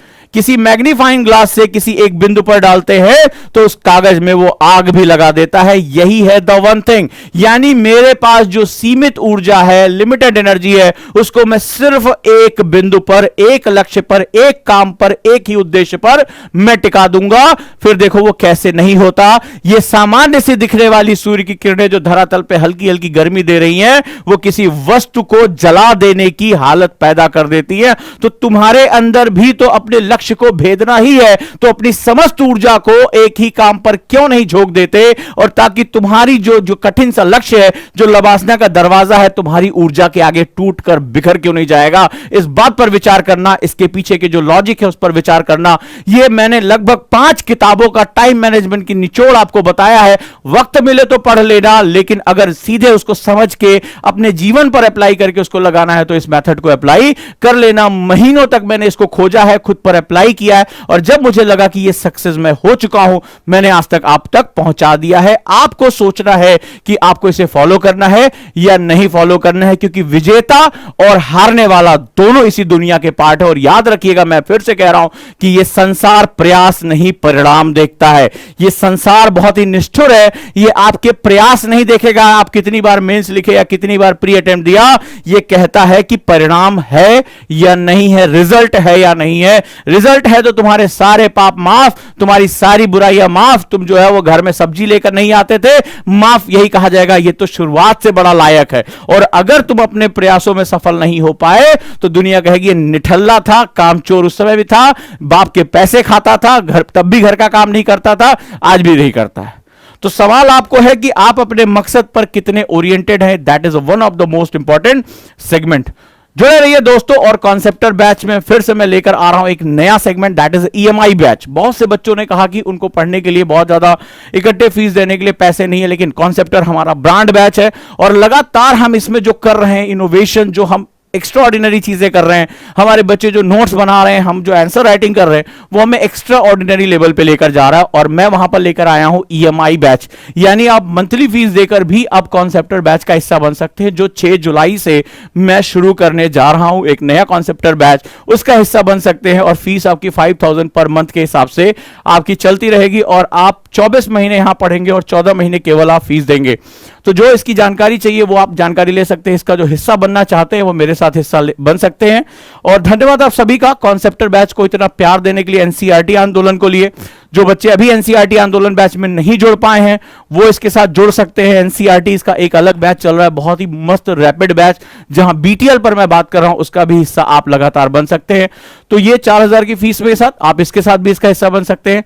किसी एक बिंदु पर डालते हैं तो उस कागज में वो आग भी लगा देता है। यही है द वन थिंग। यानी मेरे पास जो सीमित ऊर्जा है, लिमिटेड एनर्जी है, उसको मैं सिर्फ एक बिंदु पर, एक लक्ष्य पर, एक काम पर, एक ही उद्देश्य पर मैं टिका दूंगा। फिर देखो वो कैसे नहीं होता। ये सामान्य से दिखने वाली सूर्य की किरणें जो धरातल पे हल्की हल्की गर्मी दे रही हैं, वो किसी वस्तु को जला देने की हालत पैदा कर देती है। तो तुम्हारे अंदर भी तो अपने लक्ष्य को भेदना ही है, तो अपनी समस्त ऊर्जा को एक ही काम पर क्यों नहीं झोंक देते, और ताकि तुम्हारी जो कठिन सा लक्ष्य है, जो लबासना का दरवाजा है, तुम्हारी ऊर्जा के आगे टूट कर बिखर क्यों नहीं जाएगा। इस बात पर विचार करना, इसके पीछे के जो लॉजिक है उस पर विचार करना। यह मैंने लगभग 5 किताबों का टाइम मैनेजमेंट की निचोड़ आपको बताया है। वक्त मिले तो पढ़ लेना, लेकिन अगर सीधे उसको समझ के अपने जीवन पर अप्लाई करके उसको लगाना है तो इस मेथड को अप्लाई कर लेना। महीनों तक मैंने इसको खोजा है, खुद पर अप्लाई किया है, और जब मुझे लगा कि ये सक्सेस मैं हो चुका हूं, मैंने आज तक आप तक पहुंचा दिया है। आपको सोचना है कि आपको इसे फॉलो करना है या नहीं फॉलो करना है, क्योंकि विजेता और हारने वाला दोनों इसी दुनिया के पार्ट है। और याद रखिएगा, मैं फिर से कह रहा हूं कि ये संसार प्रयास नहीं परिणाम देखता है। ये संसार बहुत ही निष्ठुर है, ये आपके प्रयास नहीं देखेगा, आप कितनी बार मेंस लिखे या कितनी बार प्री अटेम्प्ट दिया। ये कहता है कि परिणाम है या नहीं है, रिजल्ट है या नहीं है। रिजल्ट है तो तुम्हारे सारे पाप माफ, तुम्हारी सारी बुराइयां माफ। तुम जो है वो घर में सब्जी लेकर नहीं आते थे, माफ। यही कहा जाएगा ये तो शुरुआत से बड़ा लायक है। और अगर तुम अपने प्रयासों में सफल नहीं हो पाए तो दुनिया कहेगी ये निठल्ला था, कामचोर उस समय भी था, बाप के पैसे खाता था, घर तब भी घर का काम नहीं करता था, आज भी नहीं करता है। तो सवाल आपको है कि आप अपने मकसद पर कितने ओरिएंटेड हैं। That is one of the most important segment. जुड़े रहिए दोस्तों। और कॉन्सेप्टर बैच में फिर से मैं लेकर आ रहा हूं एक नया segment, that is EMI batch. बहुत से बच्चों ने कहा कि उनको पढ़ने के लिए बहुत ज्यादा इकट्ठे फीस देने के लिए पैसे नहीं है, लेकिन कॉन्सेप्टर हमारा ब्रांड बैच है और लगातार हम इसमें जो कर रहे हैं इनोवेशन, जो हम एक्स्ट्रा ऑर्डिनरी चीजें कर रहे हैं, हमारे बच्चे जो नोट्स बना रहे हैं, हम जो आंसर राइटिंग कर रहे हैं, वो हमें एक्स्ट्रा ऑर्डिनरी लेवल पे लेकर जा रहा है। और मैं वहां पर लेकर आया हूं ईएमआई बैच, यानी आप मंथली फीस देकर भी आप कॉन्सेप्टर बैच का हिस्सा बन सकते हैं। जो 6 जुलाई से मैं शुरू करने जा रहा हूं एक नया कॉन्सेप्टर बैच, उसका हिस्सा बन सकते हैं। और फीस आपकी 5000 पर मंथ के हिसाब से आपकी चलती रहेगी और आप 24 महीने यहां पढ़ेंगे और 14 महीने केवल आप फीस देंगे। तो जो इसकी जानकारी चाहिए वो आप जानकारी ले सकते हैं। इसका जो हिस्सा बनना चाहते हैं वो मेरे साथ हिस्सा बन सकते हैं। और धन्यवाद आप सभी का कॉन्सेप्टर बैच को इतना प्यार देने के लिए, एनसीईआरटी आंदोलन को लिए। जो बच्चे अभी एनसीईआरटी आंदोलन बैच में नहीं जुड़ पाए हैं वो इसके साथ जुड़ सकते हैं। एनसीईआरटी का एक अलग बैच चल रहा है, बहुत ही मस्त रैपिड बैच, जहां बीटीएल पर मैं बात कर रहा हूं, उसका भी हिस्सा आप लगातार बन सकते हैं। तो ये 4000 की फीस के साथ आप इसके साथ भी इसका हिस्सा बन सकते हैं।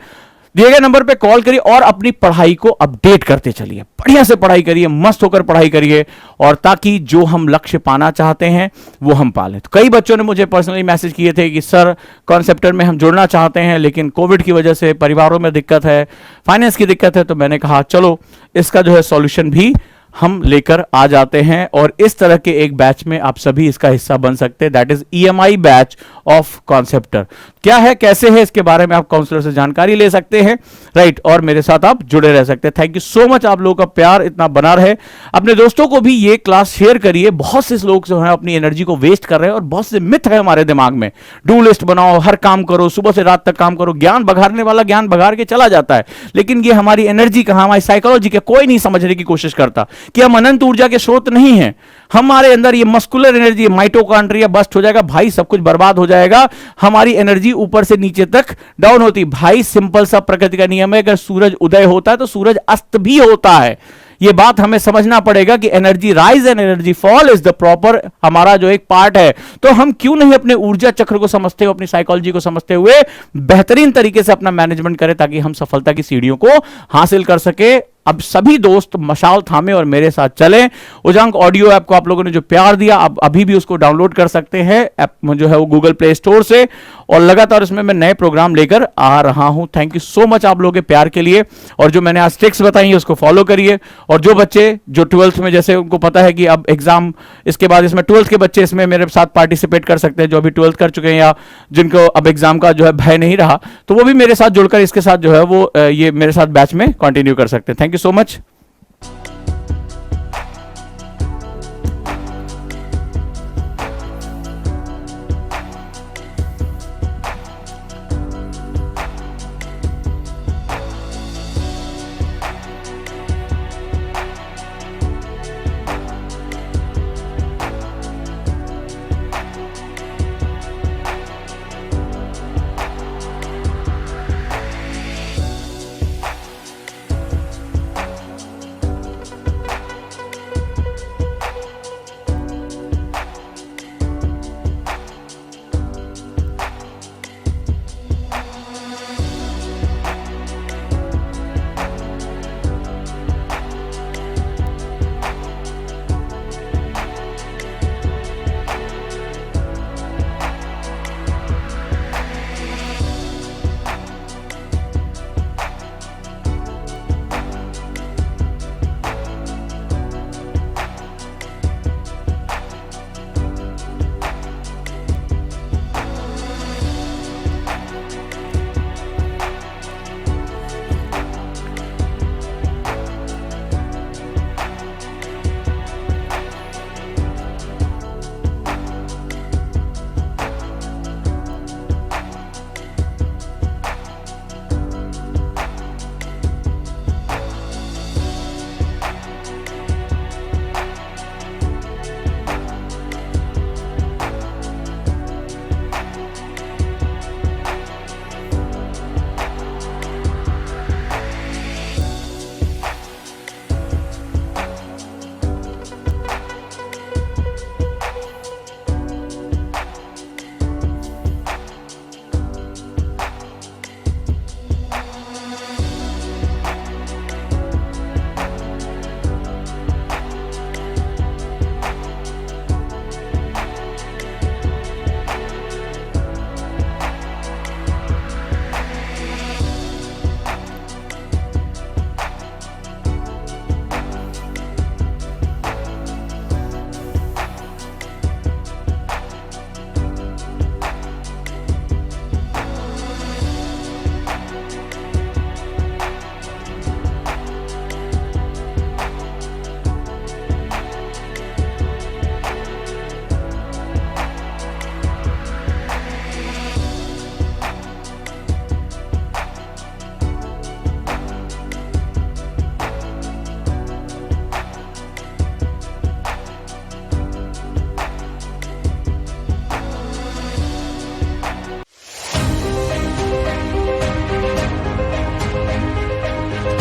दिए गए नंबर पे कॉल करिए और अपनी पढ़ाई को अपडेट करते चलिए। बढ़िया से पढ़ाई करिए, मस्त होकर पढ़ाई करिए, और ताकि जो हम लक्ष्य पाना चाहते हैं वो हम पा लें। तो कई बच्चों ने मुझे पर्सनली मैसेज किए थे कि सर कॉन्सेप्टर में हम जुड़ना चाहते हैं लेकिन कोविड की वजह से परिवारों में दिक्कत है, फाइनेंस की दिक्कत है। तो मैंने कहा चलो इसका जो है सॉल्यूशन भी हम लेकर आ जाते हैं और इस तरह के एक बैच में आप सभी इसका हिस्सा बन सकते हैं। That is EMI batch of Conceptor. क्या है, कैसे है, इसके बारे में आप काउंसलर से जानकारी ले सकते हैं, राइट। और मेरे साथ आप जुड़े रह सकते हैं। Thank you so much. आप लोगों का प्यार इतना बना रहे। अपने दोस्तों को भी ये क्लास शेयर करिए। बहुत से लोग जो है अपनी एनर्जी को वेस्ट कर रहे हैं और बहुत से मिथ है हमारे दिमाग में। डू लिस्ट बनाओ, हर काम करो, सुबह से रात तक काम करो। ज्ञान बघारने वाला ज्ञान बघार के चला जाता है, लेकिन ये हमारी एनर्जी कहां, हमारी साइकोलॉजी का कोई नहीं समझने की कोशिश करता कि हम अनंत ऊर्जा के स्रोत नहीं हैं। हमारे अंदर ये मस्कुलर एनर्जी, माइटोकॉन्ड्रिया बस्ट हो जाएगा भाई, सब कुछ बर्बाद हो जाएगा। हमारी एनर्जी ऊपर से नीचे तक डाउन होती भाई। सिंपल सा प्रकृति का नियम है, अगर सूरज उदय होता है तो सूरज अस्त भी होता है। ये बात हमें समझना पड़ेगा कि energy rise and energy fall is the proper हमारा जो एक पार्ट है। तो हम क्यों नहीं अपने ऊर्जा चक्र को समझते हुए, अपनी साइकोलॉजी को समझते हुए बेहतरीन तरीके से अपना मैनेजमेंट करें ताकि हम सफलता की सीढ़ियों को हासिल कर सके। अब सभी दोस्त मशाल थामे और मेरे साथ चलें। उजांक ऑडियो ऐप को आप लोगों ने जो प्यार दिया, आप अभी भी उसको डाउनलोड कर सकते हैं ऐप जो है वो गूगल प्ले स्टोर से, और लगातार उसमें मैं नए प्रोग्राम लेकर आ रहा हूं। थैंक यू सो मच आप लोगों के प्यार के लिए। और जो मैंने आज ट्रिक्स बताई है उसको फॉलो करिए। और जो बच्चे जो 12th में, जैसे उनको पता है कि अब एग्जाम, इसके बाद इसमें 12th के बच्चे इसमें मेरे साथ पार्टिसिपेट कर सकते हैं, जो अभी 12th कर चुके हैं या जिनको अब एग्जाम का जो है भय नहीं रहा, तो वो भी मेरे साथ जुड़कर इसके साथ जो है वो ये मेरे साथ बैच में कंटिन्यू कर सकते हैं। Thank you so much.